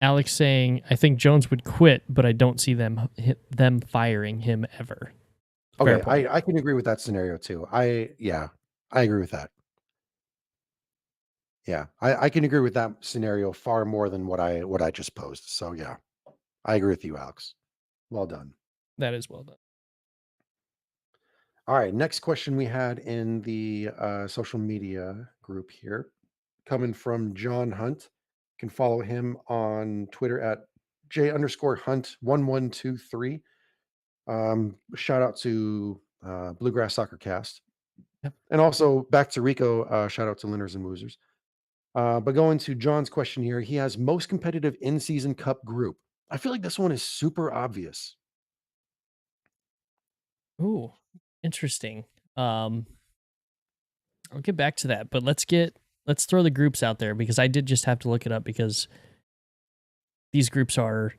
Alex saying I think Jones would quit, but I don't see them firing him ever. Fair Okay, point. I can agree with that scenario too. Yeah, I agree with that. Yeah, I can agree with that scenario far more than what I just posed. So yeah, I agree with you, Alex. Well done. That is well done. All right, next question we had in the social media group here, coming from John Hunt. You can follow him on Twitter at J_Hunt1123. Shout out to Bluegrass Soccer Cast. Yep. And also back to Rico, shout out to Linners and Woozers. But going to John's question here, he has most competitive in-season cup group. I feel like this one is super obvious. Ooh, interesting. Um, I'll get back to that, but let's throw the groups out there because I did just have to look it up because these groups are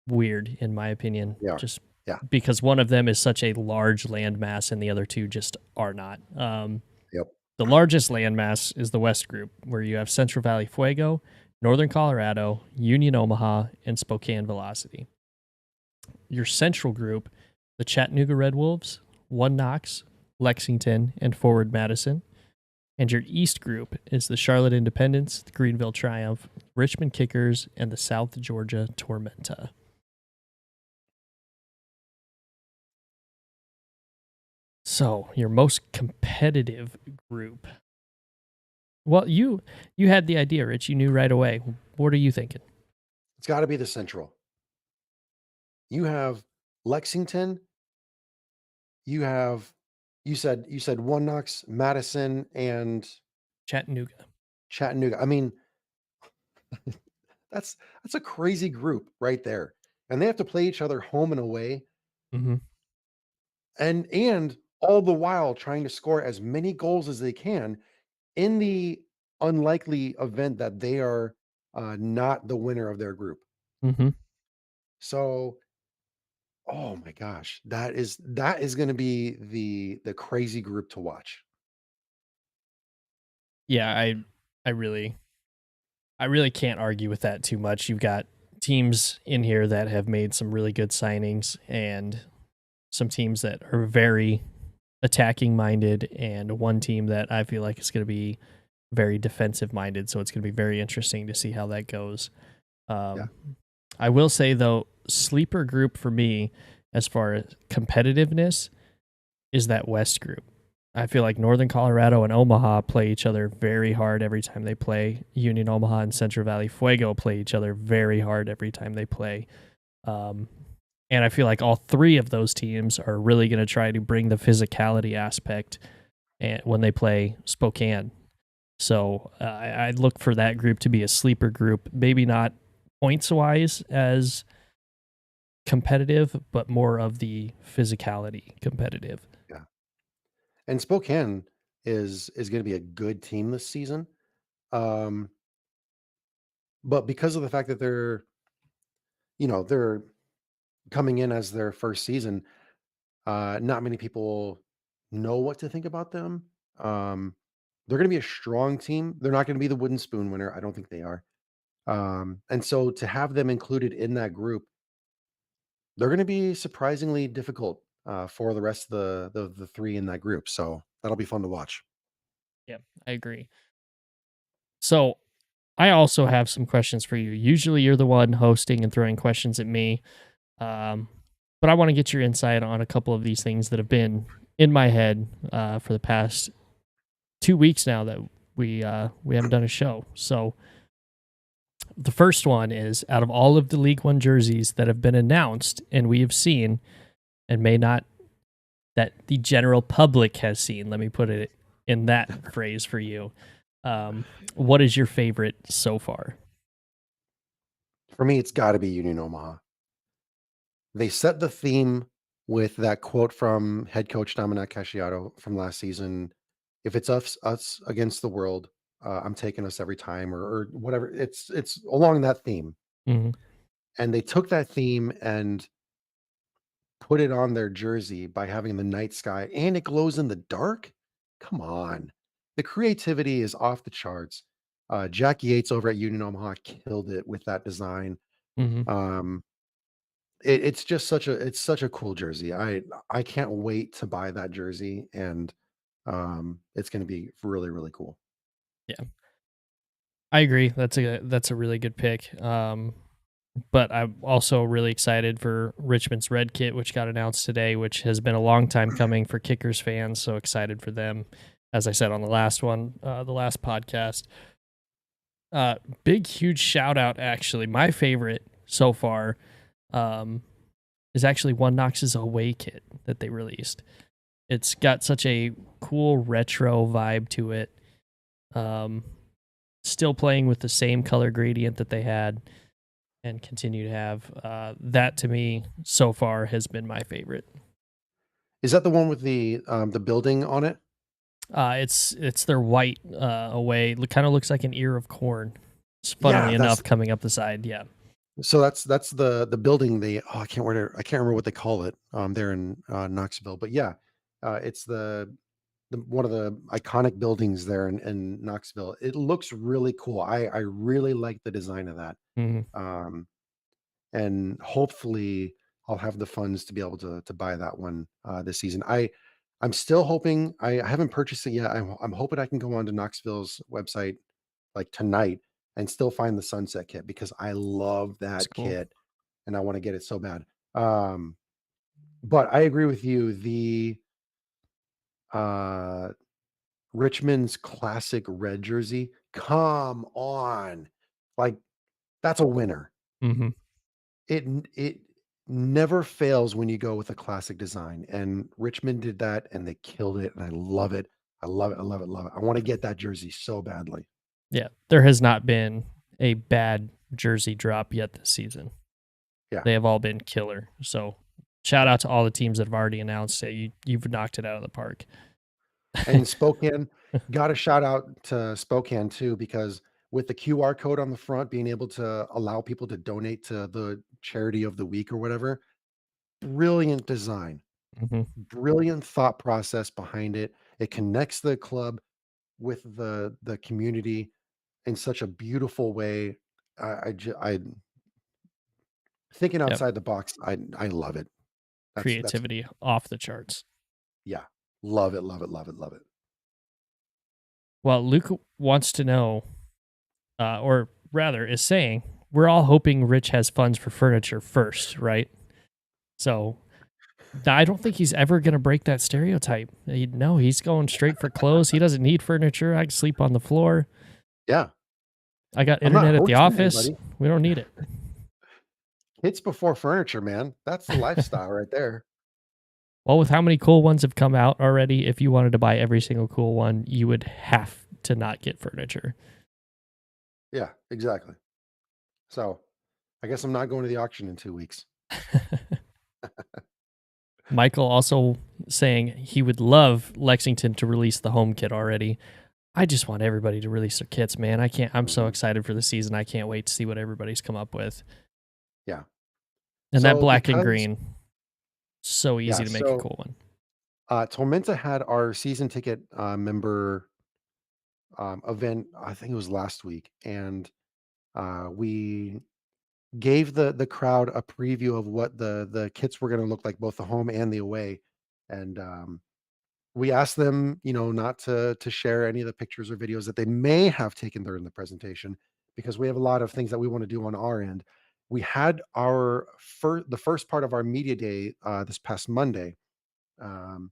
weird in my opinion. They are. Just Yeah. because one of them is such a large landmass and the other two just are not. Yep. The largest landmass is the West Group, where you have Central Valley Fuego, Northern Colorado, Union Omaha, and Spokane Velocity. Your Central Group, the Chattanooga Red Wolves, One Knox, Lexington, and Forward Madison. And your East Group is the Charlotte Independence, the Greenville Triumph, Richmond Kickers, and the South Georgia Tormenta. So, your most competitive group. Well, you had the idea, Rich. You knew right away. What are you thinking? It's got to be the Central. You have Lexington. You have you said One Knox, Madison, and Chattanooga. Chattanooga. I mean, that's that's a crazy group right there. And they have to play each other home and away, Mm-hmm. and all the while trying to score as many goals as they can in the unlikely event that they are not the winner of their group. Mm-hmm. So, oh my gosh, that is going to be the crazy group to watch. Yeah, I really I really can't argue with that too much. You've got teams in here that have made some really good signings and some teams that are very attacking minded and one team that I feel like is going to be very defensive minded. So it's going to be very interesting to see how that goes. Yeah, Um, I will say though, sleeper group for me as far as competitiveness is that West group. I feel like Northern Colorado and Omaha play each other very hard every time they play. Union Omaha and Central Valley Fuego play each other very hard every time they play. Um, and I feel like all three of those teams are really going to try to bring the physicality aspect when they play Spokane. So I'd look for that group to be a sleeper group, maybe not points wise as competitive, but more of the physicality competitive. yeah. And Spokane is going to be a good team this season. Um, but because of the fact that they're coming in as their first season, not many people know what to think about them. Um, they're going to be a strong team. They're not going to be the wooden spoon winner. I don't think they are. And so to have them included in that group, they're going to be surprisingly difficult for the rest of the three in that group. So that'll be fun to watch. Yeah, I agree. So I also have some questions for you. Usually you're the one hosting and throwing questions at me. Um, but I want to get your insight on a couple of these things that have been in my head for the past 2 weeks now that we haven't done a show. So the first one is out of all of the League One jerseys that have been announced and we have seen and may not that the general public has seen. Let me put it in that phrase for you. What is your favorite so far? For me, it's got to be Union Omaha. They set the theme with that quote from head coach Dominic Casciato from last season. If it's us against the world, I'm taking us every time, or whatever. It's along that theme, Hmm. and they took that theme and put it on their jersey by having the night sky and it glows in the dark. Come on, the creativity is off the charts. Jack Yates over at Union Omaha killed it with that design. Hmm. Um, it's just such a cool jersey. I can't wait to buy that jersey, and it's going to be really really cool. Yeah, I agree. That's a really good pick. But I'm also really excited for Richmond's red kit, which got announced today, which has been a long time coming for Kickers fans. So excited for them. As I said on the last one, the last podcast. Big huge shout out actually. My favorite so far um, is actually One Knox's away kit that they released. It's got such a cool retro vibe to it. Um, still playing with the same color gradient that they had and continue to have. That to me so far has been my favorite. Is that the one with the building on it? It's their white away. Kind of looks like an ear of corn. It's funnily Yeah, enough coming up the side. Yeah. that's the building they I can't remember what they call it, there in, Knoxville, but yeah, it's the one of the iconic buildings there in Knoxville. It looks really cool. I really like the design of that. Hmm. Um, and hopefully I'll have the funds to be able to buy that one this season. I'm still hoping. I haven't purchased it yet. I'm hoping I can go onto Knoxville's website like tonight and still find the Sunset kit because I love It's that cool. kit and I want to get it so bad. Um, but I agree with you. The uh, Richmond's classic red jersey, come on, like that's a winner. Hmm. It never fails when you go with a classic design, and Richmond did that, and they killed it, and I love it. I love it, I love it, love it. I wanna get that jersey so badly. Yeah. There has not been a bad jersey drop yet this season. Yeah, They have all been killer. So shout yeah. out to all the teams that have already announced it. You've knocked it out of the park. And Spokane, gotta shout out to Spokane too, because with the QR code on the front, being able to allow people to donate to the charity of the week or whatever, brilliant design, Hmm. brilliant thought process behind it. It connects the club with the community in such a beautiful way. I thinking Yep. outside the box. I love it. That's Creativity off the charts. yeah. Love it, love it, love it, love it. Well, Luke wants to know, or rather is saying, we're all hoping Rich has funds for furniture first, right? So I don't think he's ever going to break that stereotype. No, he's going straight for clothes. He doesn't need furniture. I can sleep on the floor. Yeah. I got I'm not internet at the hosting office. anybody. We don't need it. Kids before furniture, man. That's the lifestyle right there. Well, with how many cool ones have come out already, if you wanted to buy every single cool one, you would have to not get furniture. Yeah, exactly. So I guess I'm not going to the auction in 2 weeks. Michael also saying he would love Lexington to release the home kit already. I just want everybody to release their kits, man. I can't. I'm so Mhm. excited for the season. I can't wait to see what everybody's come up with. Yeah. And that So black and because green, so yeah, easy to make a so cool one. Tormenta had our season ticket member event. I think it was last week, and we gave the crowd a preview of what the kits were going to look like, both the home and the away. And we asked them, not to share any of the pictures or videos that they may have taken during the presentation, because we have a lot of things that we want to do on our end. We had the first part of our media day this past Monday. Um,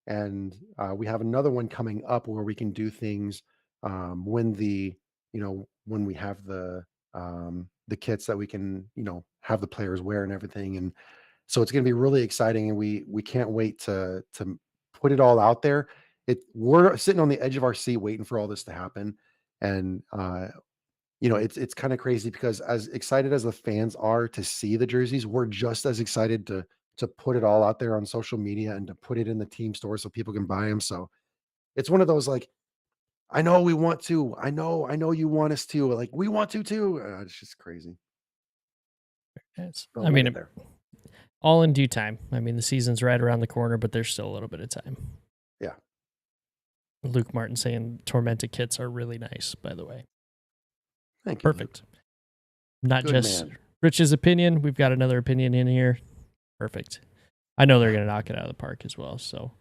and we have another one coming up where we can do things when when we have the kits that we can have the players wear and everything, and so it's going to be really exciting, and we can't wait to put it all out there. We're sitting on the edge of our seat waiting for all this to happen, and it's kind of crazy because as excited as the fans are to see the jerseys, we're just as excited to put it all out there on social media and to put it in the team store so people can buy them. So it's one of those like, I know we want to, I know you want us to, like we want to too. It's just crazy, It's, but I we'll mean, get there. all in due time. I mean, the season's right around the corner, but there's still a little bit of time. Yeah, Luke Martin saying Tormented kits are really nice, by the way. thank you, Luke. Perfect. Not Good just man. Rich's opinion. We've got another opinion in here. Perfect. I know they're going to knock it out of the park as well. So,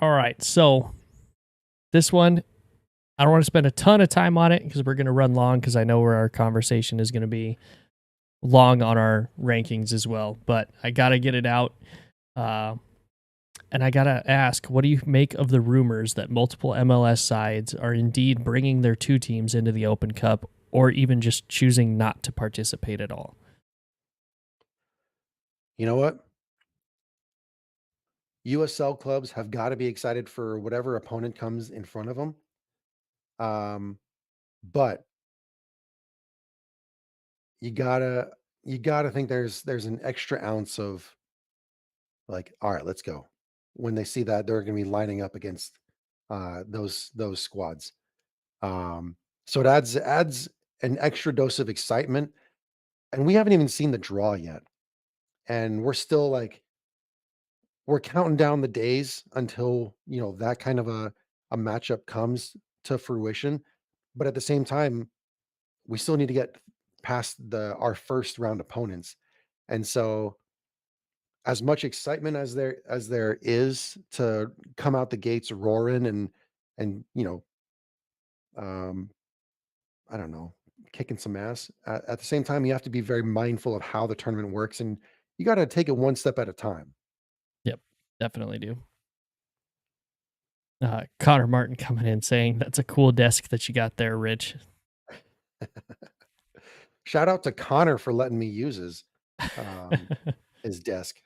all right. So, this one, I don't want to spend a ton of time on it because we're going to run long because I know where our conversation is going to be long on our rankings as well. But I got to get it out. Uh, and I got to ask, what do you make of the rumors that multiple MLS sides are indeed bringing their two teams into the Open Cup or even just choosing not to participate at all? You know what? USL clubs have got to be excited for whatever opponent comes in front of them. Um, but you gotta you gotta think there's an extra ounce of like, all right, let's go. When they see that they're gonna be lining up against those squads. Um, so it adds an extra dose of excitement. And we haven't even seen the draw yet. And we're still like we're counting down the days until, that kind of a matchup comes to fruition. But at the same time, we still need to get past our first round opponents. And so as much excitement as there is to come out the gates roaring and um I don't know, kicking some ass. At the same time, you have to be very mindful of how the tournament works, and you got to take it one step at a time. Yep, definitely do. Connor Martin coming in saying that's a cool desk that you got there, Rich. Shout out to Connor for letting me use um, his desk.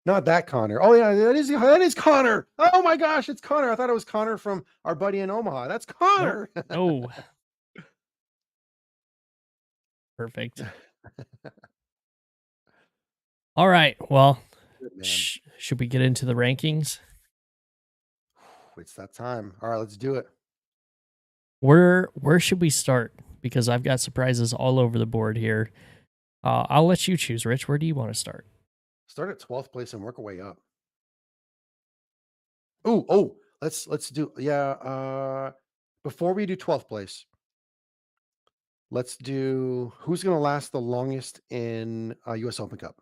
Not that Connor. Oh yeah, that is Connor. Oh my gosh, it's Connor. I thought it was Connor from our buddy in Omaha. That's Nope. Connor. No. Perfect. All right. Well, Good man. should we get into the rankings? It's that time. All right, let's do it. Where should we start? Because I've got surprises all over the board here. I'll let you choose, Rich. Where do you want to start? Start at 12th place and work our way up. Oh, let's do yeah. Before we do 12th place, let's do who's going to last the longest in US Open Cup.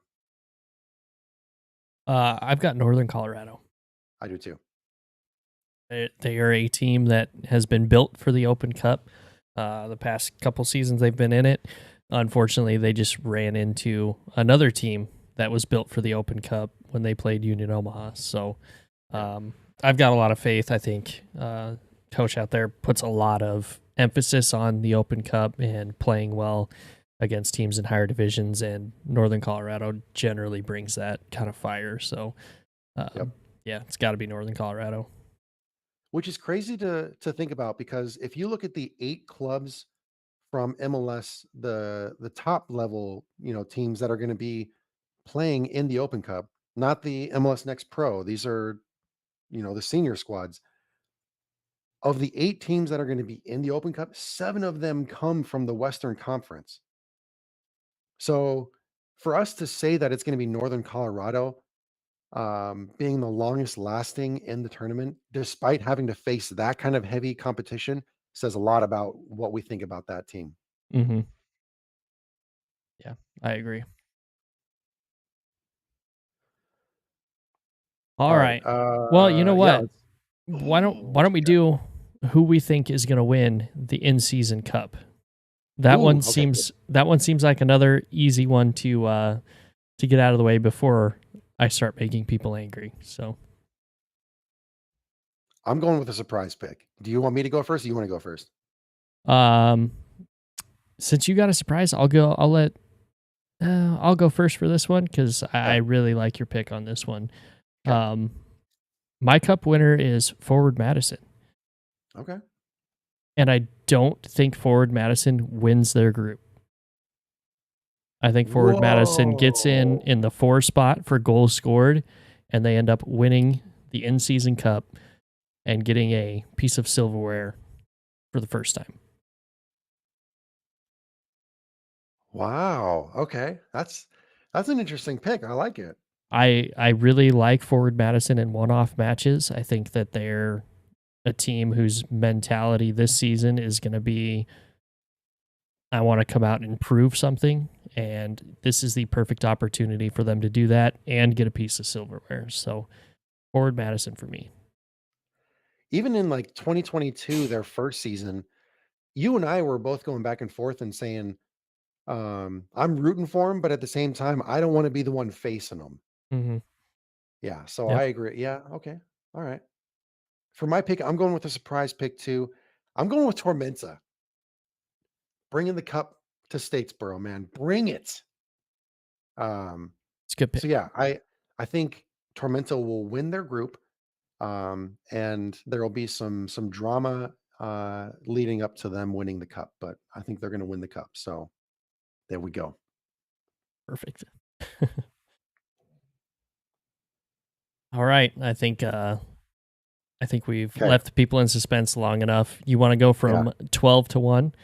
I've got Northern Colorado. I do too. They are a team that has been built for the Open Cup. The past couple seasons they've been in it. Unfortunately, they just ran into another team that was built for the Open Cup when they played Union Omaha. So Yeah. I've got a lot of faith. I think coach out there puts a lot of emphasis on the Open Cup and playing well against teams in higher divisions, and Northern Colorado generally brings that kind of fire. So, Yep. yeah, it's got to be Northern Colorado. Which is crazy to think about because if you look at the 8 clubs from MLS, the top level, teams that are going to be playing in the Open Cup, not the MLS Next Pro. These are, the senior squads. Of the 8 teams that are going to be in the Open Cup, 7 of them come from the Western Conference. So for us to say that it's going to be Northern Colorado being the longest lasting in the tournament, despite having to face that kind of heavy competition, says a lot about what we think about that team. Mm-hmm. Yeah, I agree. All All right. right. Well, you know Yeah. what? Why What don't you we got? do who we think is going to win the in-season cup? That Ooh, one okay. seems like another easy one to get out of the way before I start making people angry. So, I'm going with a surprise pick. Do you want me to go first? Or you want to go first? um, since you got a surprise, I'll go first for this one because I Okay. really like your pick on this one. Okay. Um, my cup winner is Forward Madison, Okay. and I don't think Forward Madison wins their group. I think Forward Madison gets Whoa. in the 4 spot for goals scored, and they end up winning the in-season cup and getting a piece of silverware for the first time. Wow. Okay. That's an interesting pick. I like it. I really like Forward Madison in one-off matches. I think that they're a team whose mentality this season is going to be, I want to come out and prove something, and this is the perfect opportunity for them to do that and get a piece of silverware. So Forward Madison for me. Even in like 2022, their first season, you and I were both going back and forth and saying, I'm rooting for them, but at the same time, I don't want to be the one facing them. Hmm. Yeah. So Yep. I agree. Yeah. Okay. All right. For my pick, I'm going with a surprise pick too. I'm going with Tormenta. Bringing the cup to Statesboro, man. Bring it. Um, It's a good so pick. yeah, I think Tormenta will win their group. And there will be some drama leading up to them winning the cup, but I think they're going to win the cup. So there we go. Perfect. All right. I think we've Okay. left people in suspense long enough. You want to go Yeah. from 12 to 1?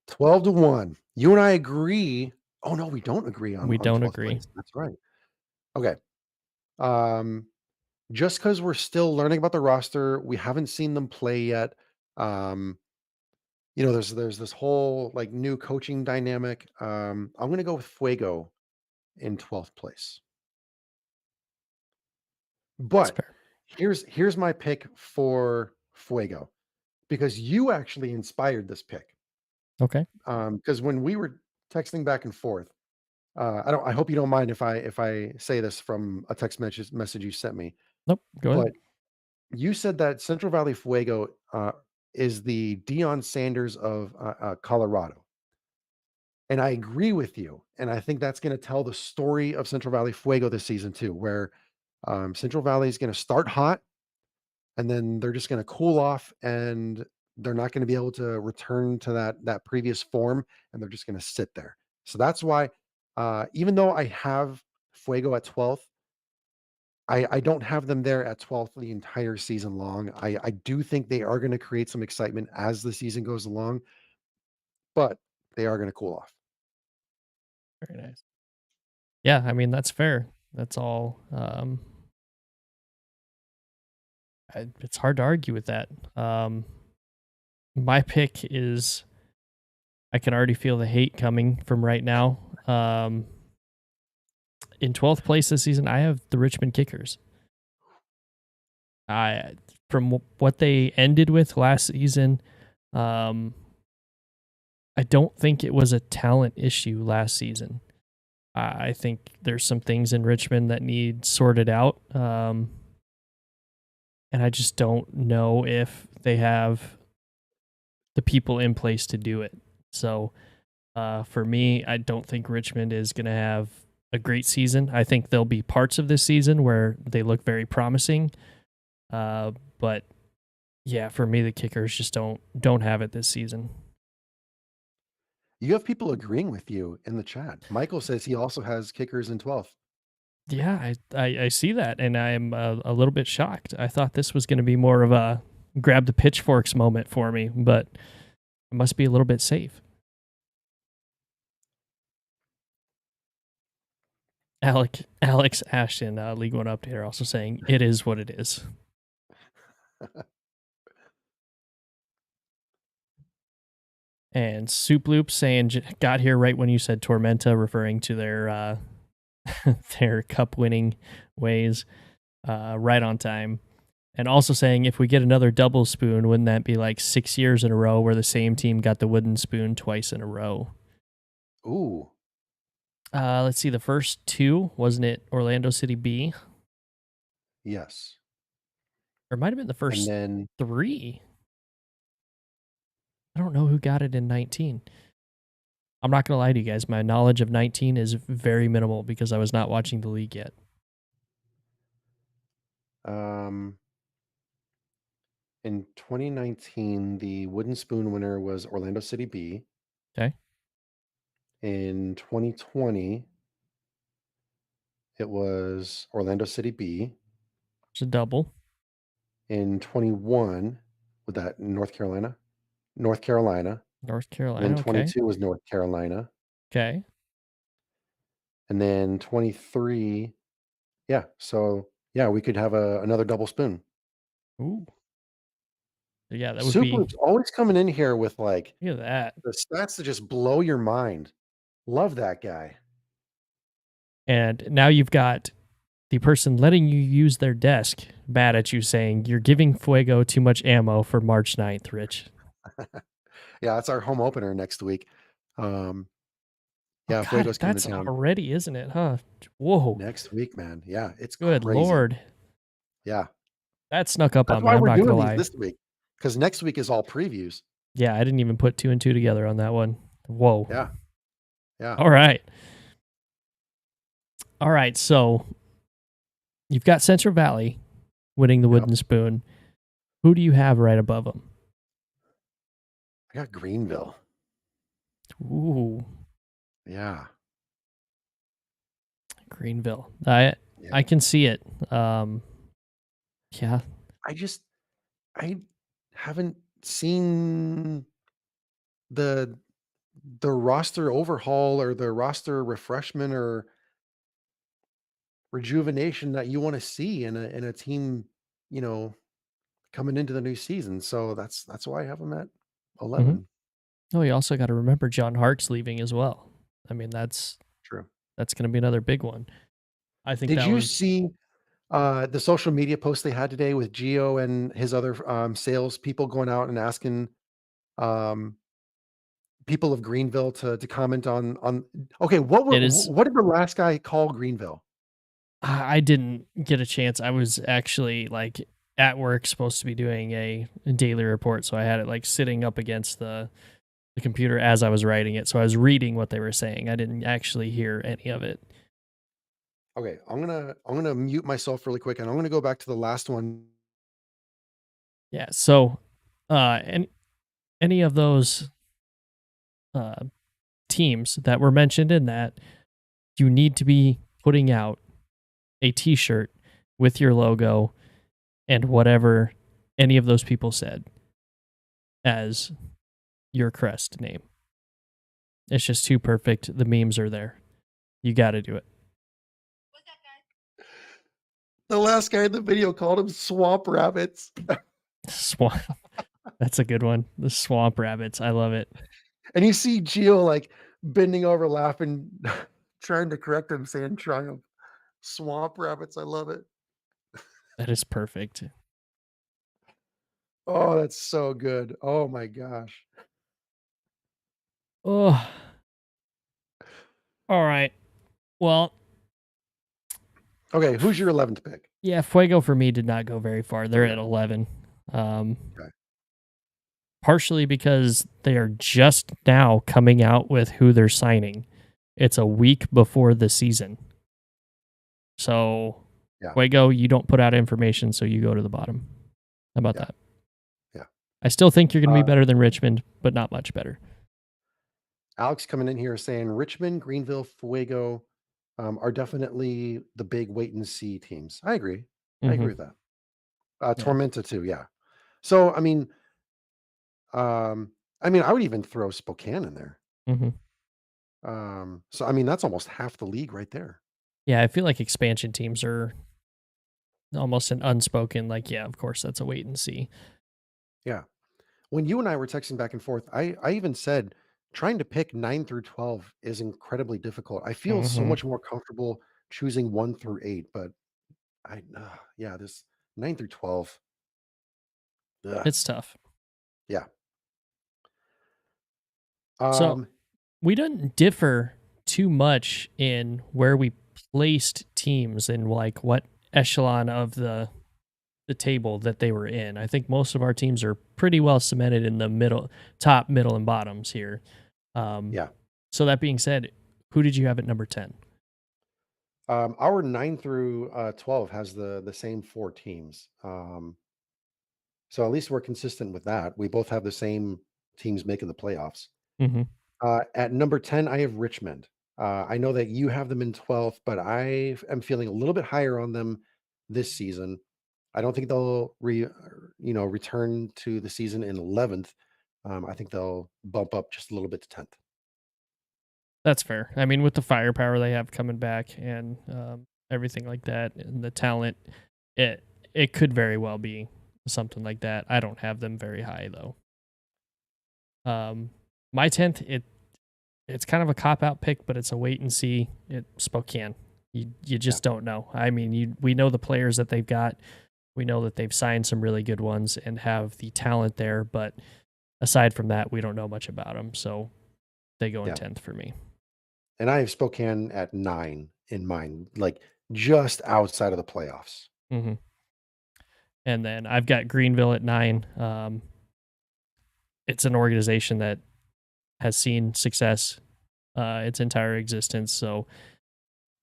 12-1. You and I agree. Oh no, we don't agree We on don't 12th agree. place. That's right. Okay. Um, just because we're still learning about the roster, we haven't seen them play yet. Um, there's this whole like new coaching dynamic. I'm gonna go with Fuego in 12th place. That's But fair. here's my pick for Fuego because you actually inspired this pick. Okay. Because when we were texting back and forth, I hope you don't mind if I say this from a text message you sent me, Nope. Go ahead. but you said that Central Valley Fuego is the Dion Sanders of Colorado. And I agree with you. And I think that's going to tell the story of Central Valley Fuego this season, too, where Central Valley is going to start hot and then they're just going to cool off and they're not going to be able to return to that previous form and they're just going to sit there. So that's why, even though I have Fuego at 12th, I don't have them there at 12th the entire season long. I do think they are going to create some excitement as the season goes along, but they are going to cool off. Very nice. Yeah, I mean that's fair. That's all. It's hard to argue with that. My pick is I can already feel the hate coming from right now. In 12th place this season, I have the Richmond Kickers. I from what they ended with last season, um, I don't think it was a talent issue last season. I think there's some things in Richmond that need sorted out, and I just don't know if they have the people in place to do it. So for me, I don't think Richmond is going to have a great season. I think there'll be parts of this season where they look very promising, but yeah, for me, the Kickers just don't have it this season. You have people agreeing with you in the chat. Michael says he also has kickers in 12th. Yeah, I see that, and I'm a little bit shocked. I thought this was going to be more of a grab the pitchforks moment for me, but it must be a little bit safe. Alex Ashton, League One Updater, also saying it is what it is. And Soup Loop saying got here right when you said Tormenta, referring to their their cup winning ways, right on time. And also saying if we get another double spoon, wouldn't that be like 6 years in a row where the same team got the wooden spoon twice in a row? Ooh, Let's see. The first two, wasn't it Orlando City B? yes. Or it might have been the And first then three. I don't know who got it in 19. I'm not going to lie to you guys. My knowledge of 19 is very minimal because I was not watching the league yet. um, in 2019, the wooden spoon winner was Orlando City B. Okay. In 2020, it was Orlando City B. It's a double. In 21, with that North Carolina? North Carolina. North And then Carolina. Okay. 22 was North Carolina. Okay. And then 23, yeah. So yeah, we could have another double spoon. Ooh. Yeah, that would Soup be. Loop's always coming in here with like Look at that. the stats that just blow your mind. Love that guy. And now you've got the person letting you use their desk mad at you saying you're giving Fuego too much ammo for March 9th, Rich. Yeah, that's our home opener next week. Um, Oh yeah, God, Fuego's coming that's to town already, isn't it? Huh? Whoa. next week, man. Yeah, it's Good crazy. Lord. Yeah, That snuck up that's on me. why I'm we're not gonna doing these lie. this week because next week is all previews. Yeah, I didn't even put two and two together on that one. Whoa. Yeah, yeah. All right. All right. So you've got Central Valley winning the Yep. wooden spoon. Who do you have right above them? got Greenville. Ooh, Yeah. Greenville. I Yeah. can see it. Yeah. I just I haven't seen the the roster overhaul or the roster refreshment or rejuvenation that you wanna see in a team, you know, coming into the new season. So that's why I have them at hmm 11. Oh, you also got to remember John Hart's leaving as well. I mean, True. that's going to be another big one. I think Did that you was see, the social media post they had today with Gio and his other, sales people going out and asking, um, people of Greenville to comment on okay, it is. what did the last guy call Greenville? I didn't get a chance. I was actually like at work supposed to be doing a daily report, so I had it like sitting up against the computer as I was writing it. So I was reading what they were saying. I didn't actually hear any of it. Okay, I'm gonna mute myself really quick, and I'm gonna go back to the last one. Yeah. So, and any of those uh, teams that were mentioned in that, you need to be putting out a T-shirt with your logo and whatever any of those people said as your crest name. It's just too perfect. The memes are there. You got to do it. The last guy in the video called him swamp rabbits. Swamp. That's a good one. The swamp rabbits. I love it. And you see Gio like bending over laughing, trying to correct him, saying triumph. Swamp rabbits, I love it. That is perfect. Oh, that's so good. Oh my gosh. Oh, all right. Well, Okay, who's your 11th pick? yeah, Fuego for me did not go very far. They're Okay, at 11. Um, okay. Partially because they are just now coming out with who they're signing. It's a week before the season. So, Yeah, Fuego, you don't put out information, so you go to the bottom. How about yeah, that? yeah. I still think you're going to be Uh, better than Richmond, but not much better. Alex coming in here saying Richmond, Greenville, Fuego are definitely the big wait and see teams. I agree. I Hmm agree with that. Yeah. Tormenta too, yeah. So I mean, I would even throw Spokane in there. hmm So I mean, that's almost half the league right there. Yeah, I feel like expansion teams are almost an unspoken, like, yeah, of course, that's a wait and see. Yeah. When you and I were texting back and forth, I even said trying to pick 9 through 12 is incredibly difficult. I feel so Hmm much more comfortable choosing 1 through 8, but yeah, this 9 through 12. Ugh, It's tough. yeah. So, Um, we didn't differ too much in where we placed teams and like what echelon of the table that they were in. I think most of our teams are pretty well cemented in the middle, top, middle, and bottoms here. Um, yeah. so that being said, who did you have at number 10? Our 9 through 12 has the same 4 teams. So at least we're consistent with that. We both have the same teams making the playoffs. Mm-hmm. At number 10, I have Richmond. I know that you have them in 12th, but I am feeling a little bit higher on them this season. I don't think they'll return to the season in 11th. I think they'll bump up just a little bit to 10th. That's fair. I mean, with the firepower they have coming back and everything like that, and the talent, it it could very well be something like that. I don't have them very high though. My 10th, it's kind of a cop out pick, but it's a wait and see. It Spokane. You Yeah, just don't know. I mean, we know the players that they've got. We know that they've signed some really good ones and have the talent there, but aside from that, we don't know much about them. So they go in yeah. 10th for me. And I have Spokane at 9 in mind, like just outside of the playoffs. hmm And then I've got Greenville at 9. It's an organization that has seen success its entire existence. So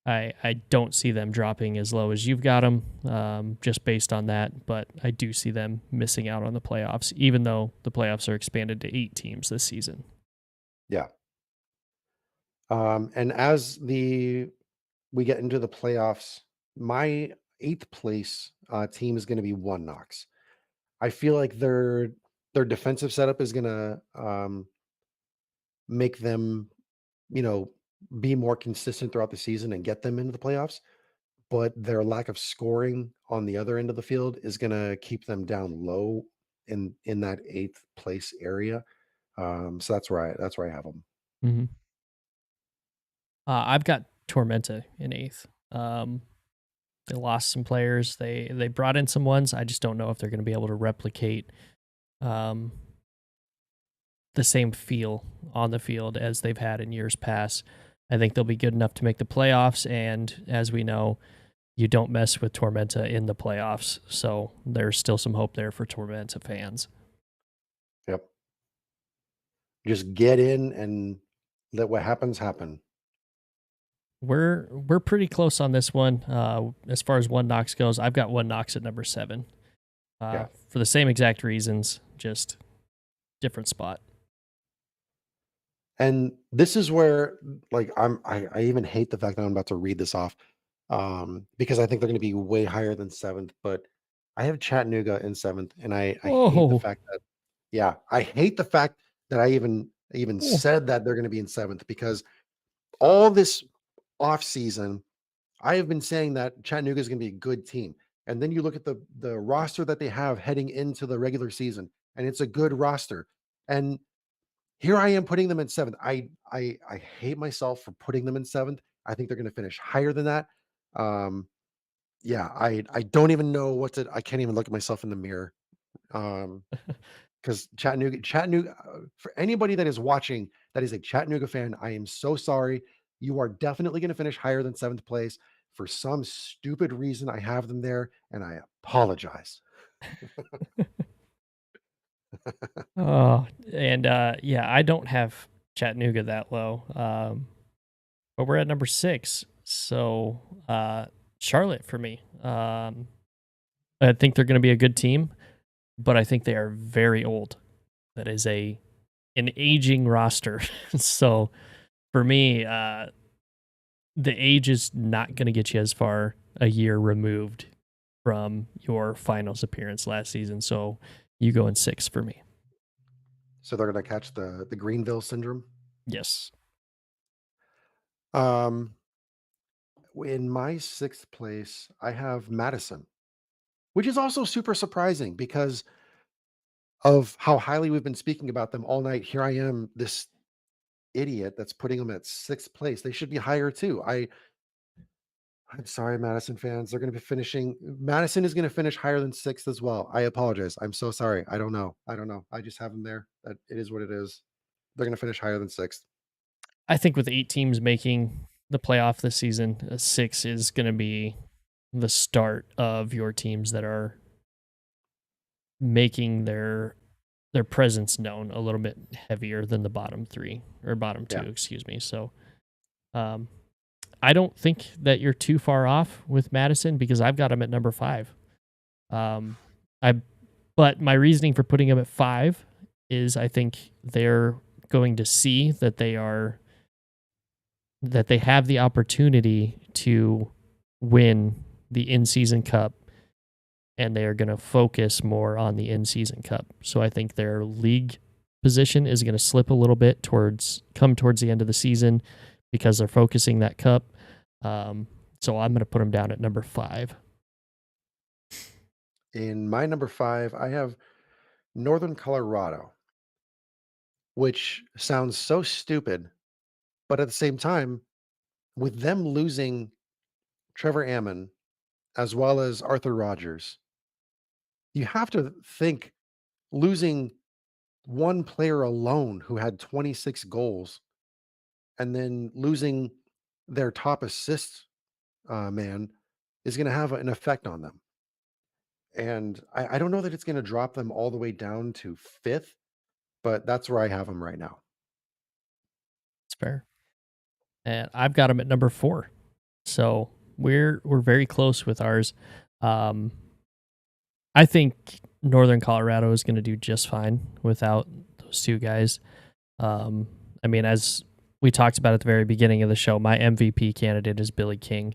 I don't see them dropping as low as you've got them, just based on that. But I do see them missing out on the playoffs, even though the playoffs are expanded to 8 teams this season. Yeah. And as the we get into the playoffs, my eighth place team is going to be One Knox. I feel like their defensive setup is going to make them, you know, be more consistent throughout the season and get them into the playoffs. But their lack of scoring on the other end of the field is going to keep them down low in that eighth place area. So that's where I have them. Hmm. I've got Tormenta in eighth. They lost some players. They brought in some ones. I just don't know if they're going to be able to replicate um, the same feel on the field as they've had in years past. I think they'll be good enough to make the playoffs, and as we know, you don't mess with Tormenta in the playoffs. So there's still some hope there for Tormenta fans. Yep. Just get in and let what happens happen. We're pretty close on this one. As far as One Knox goes, I've got One Knox at number 7. Yeah. For the same exact reasons, just different spot. And this is where, like, I even hate the fact that I'm about to read this off, because I think they're going to be way higher than seventh. But I have Chattanooga in seventh, and I hate the Oh, fact that, yeah, I hate the fact that I even oh. said that they're going to be in seventh, because all this off season I have been saying that Chattanooga is going to be a good team, and then you look at the roster that they have heading into the regular season, and it's a good roster, and here I am putting them in 7th. I hate myself for putting them in 7th. I think they're gonna finish higher than that. Um, yeah, I don't even know what to I can't even look at myself in the mirror. Because Chattanooga, for anybody that is watching that is a Chattanooga fan, I am so sorry. You are definitely gonna finish higher than 7th place. For some stupid reason, I have them there, and I apologize. Oh, and yeah, I don't have Chattanooga that low. But we're at number 6. So, Charlotte for me. I think they're going to be a good team, but I think they are very old. That is an aging roster. So, for me, the age is not going to get you as far a year removed from your finals appearance last season. So, you go in 6 for me. So they're gonna catch the Greenville syndrome. Yes. Um, in my 6th place, I have Madison, which is also super surprising because of how highly we've been speaking about them all night. Here I am, this idiot that's putting them at 6th place. They should be higher too. I'm sorry, Madison fans. They're going to be finishing. Madison is going to finish higher than 6th as well. I apologize. I'm so sorry. I don't know. I don't know. I just have them there. That it is what it is. They're going to finish higher than 6th. I think with 8 teams making the playoff this season, a 6 is going to be the start of your teams that are making their presence known a little bit heavier than the bottom 3 or bottom 2, Yeah. excuse me. So, um, I don't think that you're too far off with Madison because I've got them at number 5. Um, I but my reasoning for putting them at 5 is I think they're going to see that they have the opportunity to win the in-season cup, and they are going to focus more on the in-season cup. So I think their league position is going to slip a little bit towards the end of the season because they're focusing that cup. So I'm going to put them down at number 5. In my number 5, I have Northern Colorado, which sounds so stupid, but at the same time, with them losing Trevor Ammon as well as Arthur Rogers, you have to think losing one player alone who had 26 goals and then losing their top assist man is going to have an effect on them. And I don't know that it's going to drop them all the way down to 5th, but that's where I have them right now. It's fair. And I've got them at number 4. So we're very close with ours. Um, I think Northern Colorado is going to do just fine without those two guys. Um, I mean, as we talked about at the very beginning of the show, my MVP candidate is Billy King.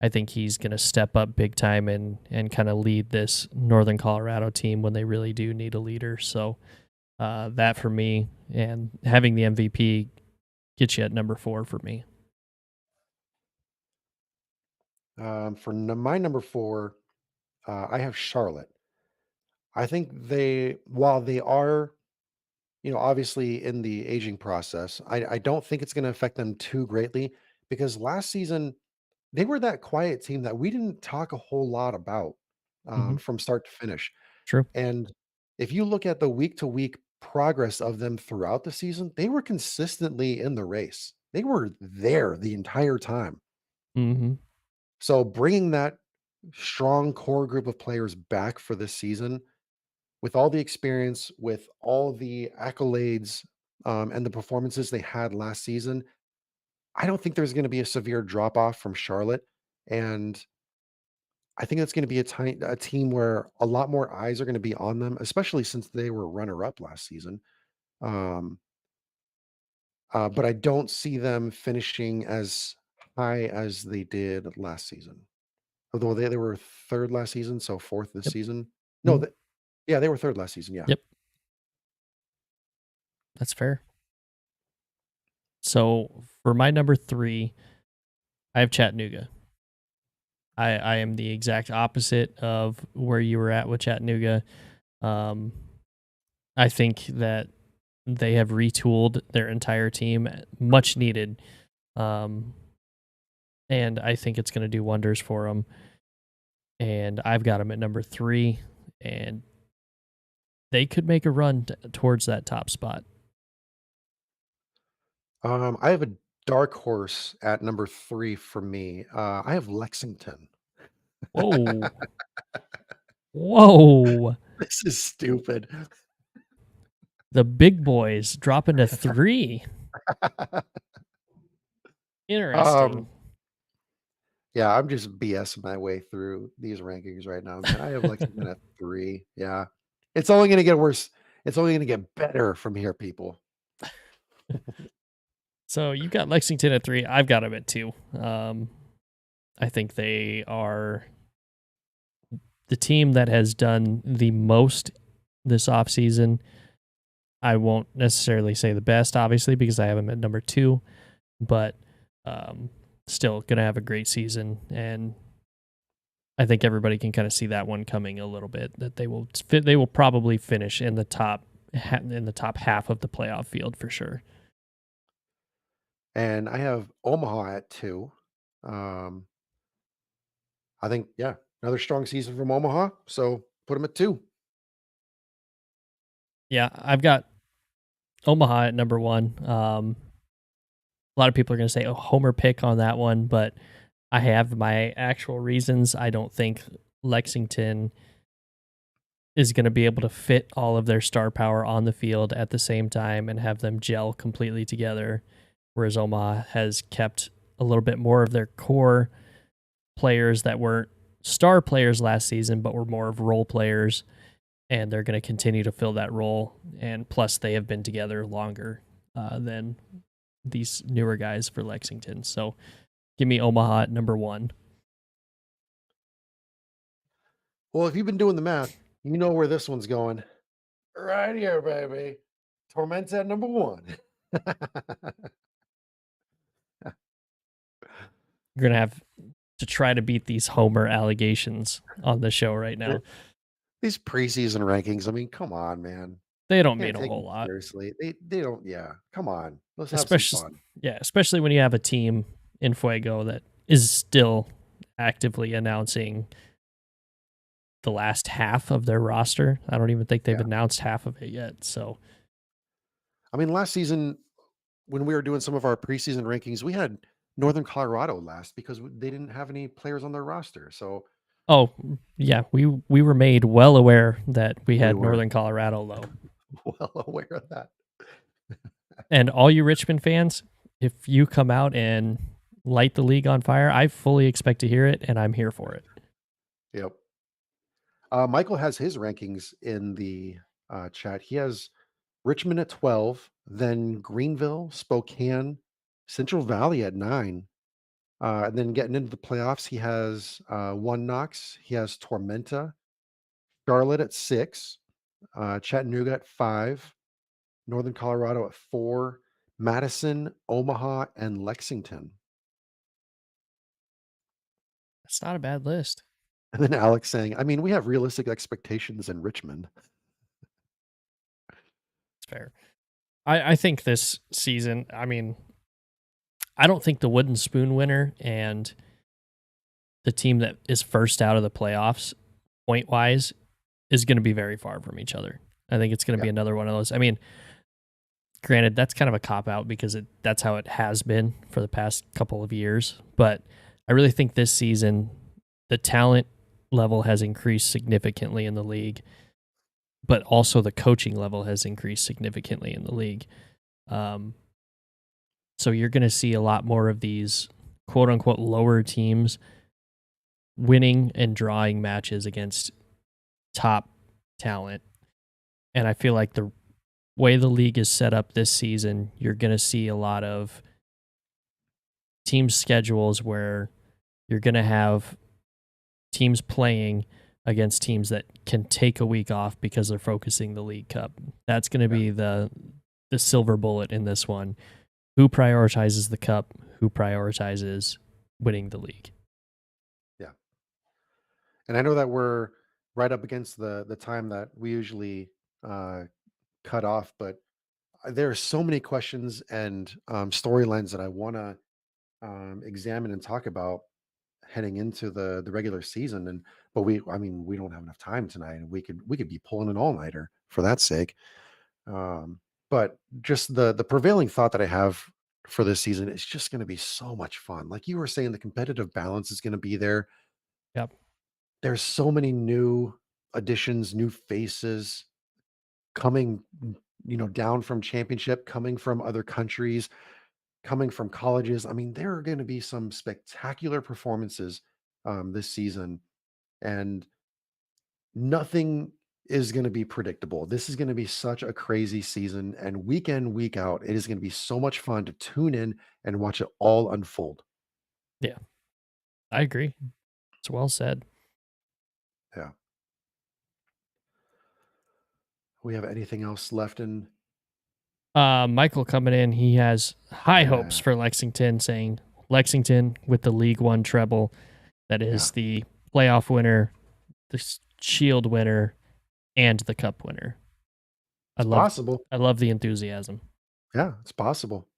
I think he's going to step up big time and kind of lead this Northern Colorado team when they really do need a leader. So that for me, and having the MVP gets you at number 4 for me. My number 4, I have Charlotte. I think while they are, obviously in the aging process, I don't think it's going to affect them too greatly because last season they were that quiet team that we didn't talk a whole lot about Hmm. from start to finish. True. And if you look at the week to week progress of them throughout the season, they were consistently in the race. They were there the entire time. Hmm. So bringing that strong core group of players back for this season with all the experience, with all the accolades, and the performances they had last season, I don't think there's going to be a severe drop off from Charlotte. And I think it's going to be a team where a lot more eyes are going to be on them, especially since they were runner up last season. Um, but I don't see them finishing as high as they did last season. Although they were third last season, so fourth this Yep. season. No, Mhm. yeah, they were third last season. Yeah. Yep. That's fair. So for my number 3, I have Chattanooga. I am the exact opposite of where you were at with Chattanooga. Um, I think that they have retooled their entire team, much needed, um, and I think it's going to do wonders for them. And I've got them at number 3, and they could make a run towards that top spot. I have a dark horse at number 3 for me. I have Lexington. Whoa, whoa! This is stupid. The big boys dropping to 3. Interesting. Um, yeah, I'm just BSing my way through these rankings right now, man. I have Lexington at 3. Yeah. It's only gonna get worse. It's only gonna get better from here, people. So you've got Lexington at 3. I've got them at 2. I think they are the team that has done the most this offseason. I won't necessarily say the best, obviously, because I have them at number 2, but um, still going to have a great season. And I think everybody can kind of see that one coming a little bit. That they will probably finish in the top half of the playoff field for sure. And I have Omaha at 2. Um, I think, yeah, another strong season from Omaha. So put them at 2. Yeah, I've got Omaha at number 1. A lot of people are going to say, "Oh, homer pick on that one," but I have my actual reasons. I don't think Lexington is going to be able to fit all of their star power on the field at the same time and have them gel completely together, whereas Omaha has kept a little bit more of their core players that weren't star players last season, but were more of role players, and they're going to continue to fill that role. And plus, they have been together longer than these newer guys for Lexington. So give me Omaha at number 1. Well, if you've been doing the math, you know where this one's going. Right here, baby. Torment's at number 1. You're going to have to try to beat these homer allegations on the show right now. These preseason rankings, I mean, come on, man. They don't mean Can't a take whole them lot. seriously. They don't, yeah. Come on. Let's have some Especially fun. yeah, especially when you have a team in Fuego that is still actively announcing the last half of their roster. I don't even think they've Yeah. announced half of it yet. So, I mean, last season when we were doing some of our preseason rankings, we had Northern Colorado last because they didn't have any players on their roster. So oh yeah, we were made well aware that we we had were Northern Colorado low. well aware of that. And all you Richmond fans, if you come out and light the league on fire, I fully expect to hear it, and I'm here for it. Yep. Michael has his rankings in the chat. He has Richmond at 12, then Greenville, Spokane, Central Valley at 9. And then getting into the playoffs, he has one Knox, he has Tormenta, Charlotte at 6, Chattanooga at 5, Northern Colorado at 4, Madison, Omaha, and Lexington. That's not a bad list. And then Alex saying, I mean, we have realistic expectations in Richmond. It's fair. I think this season, I mean, I don't think the wooden spoon winner and the team that is first out of the playoffs, point wise, is going to be very far from each other. I think it's going to Yeah, be another one of those. I mean, granted, that's kind of a cop out because that's how it has been for the past couple of years. But I really think this season, the talent level has increased significantly in the league, but also the coaching level has increased significantly in the league. Um, so you're going to see a lot more of these quote unquote lower teams winning and drawing matches against top talent. And I feel like the way the league is set up this season, you're going to see a lot of team schedules where you're going to have teams playing against teams that can take a week off because they're focusing the League Cup. That's going to yeah, be the silver bullet in this one. Who prioritizes the cup? Who prioritizes winning the league? yeah. And I know that we're right up against the time that we usually uh, cut off, but there are so many questions and storylines that I want to examine and talk about heading into the regular season. And but I mean, we don't have enough time tonight, and we could be pulling an all nighter for that sake. Um, but just the prevailing thought that I have for this season is just going to be so much fun. Like you were saying, the competitive balance is going to be there. Yep. There's so many new additions, new faces coming, down from championship, coming from other countries, coming from colleges. I mean, there are going to be some spectacular performances this season, and nothing is going to be predictable. This is going to be such a crazy season, and week in, week out, it is going to be so much fun to tune in and watch it all unfold. Yeah, I agree. It's well said. Yeah. We have anything else left in? Michael coming in, he has high hopes Yeah. for Lexington, saying Lexington with the League One treble, that Yeah. is the playoff winner, the Shield winner, and the Cup winner. I It's love, possible. I love the enthusiasm. Yeah, it's possible.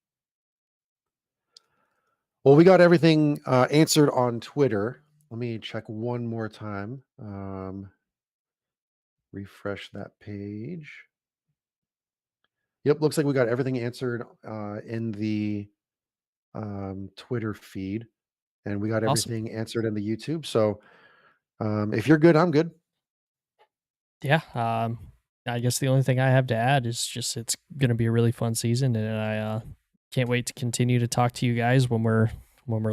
Well, we got everything answered on Twitter. Let me check one more time. Refresh that page. Yep, looks like we got everything answered in the Twitter feed, and we got Awesome. everything answered in the YouTube. So if you're good, I'm good. Yeah. I guess the only thing I have to add is just it's going to be a really fun season, and I can't wait to continue to talk to you guys when we're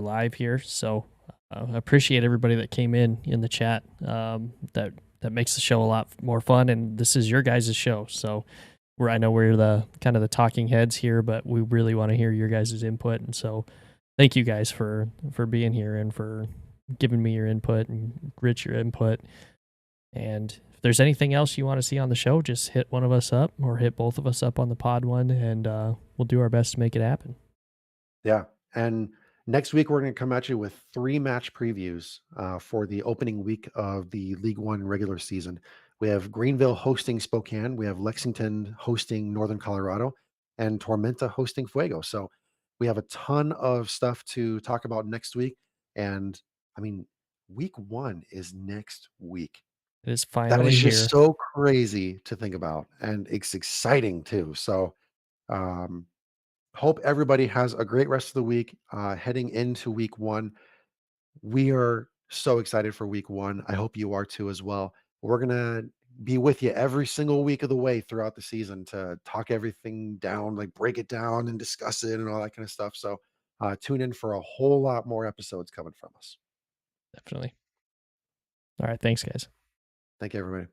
live here. So I appreciate everybody that came in the chat. That makes the show a lot more fun, and this is your guys' show. So I know we're the kind of the talking heads here, but we really want to hear your guys' input, and so thank you guys for being here and for giving me your input and Rich your input. And if there's anything else you want to see on the show, just hit one of us up or hit both of us up on the pod one, and we'll do our best to make it happen. Yeah. And next week, we're going to come at you with 3 match previews for the opening week of the League One regular season. We have Greenville hosting Spokane, we have Lexington hosting Northern Colorado, and Tormenta hosting Fuego. So we have a ton of stuff to talk about next week. And I mean, week 1 is next week. It is That is finally just here. so crazy to think about. And it's exciting too. So, um, hope everybody has a great rest of the week. Heading into week 1, we are so excited for week 1. I hope you are too as well. We're gonna be with you every single week of the way throughout the season to talk everything down, like break it down and discuss it and all that kind of stuff. So Tune in for a whole lot more episodes coming from us. Definitely. All right. Thanks, guys. Thank you, everybody.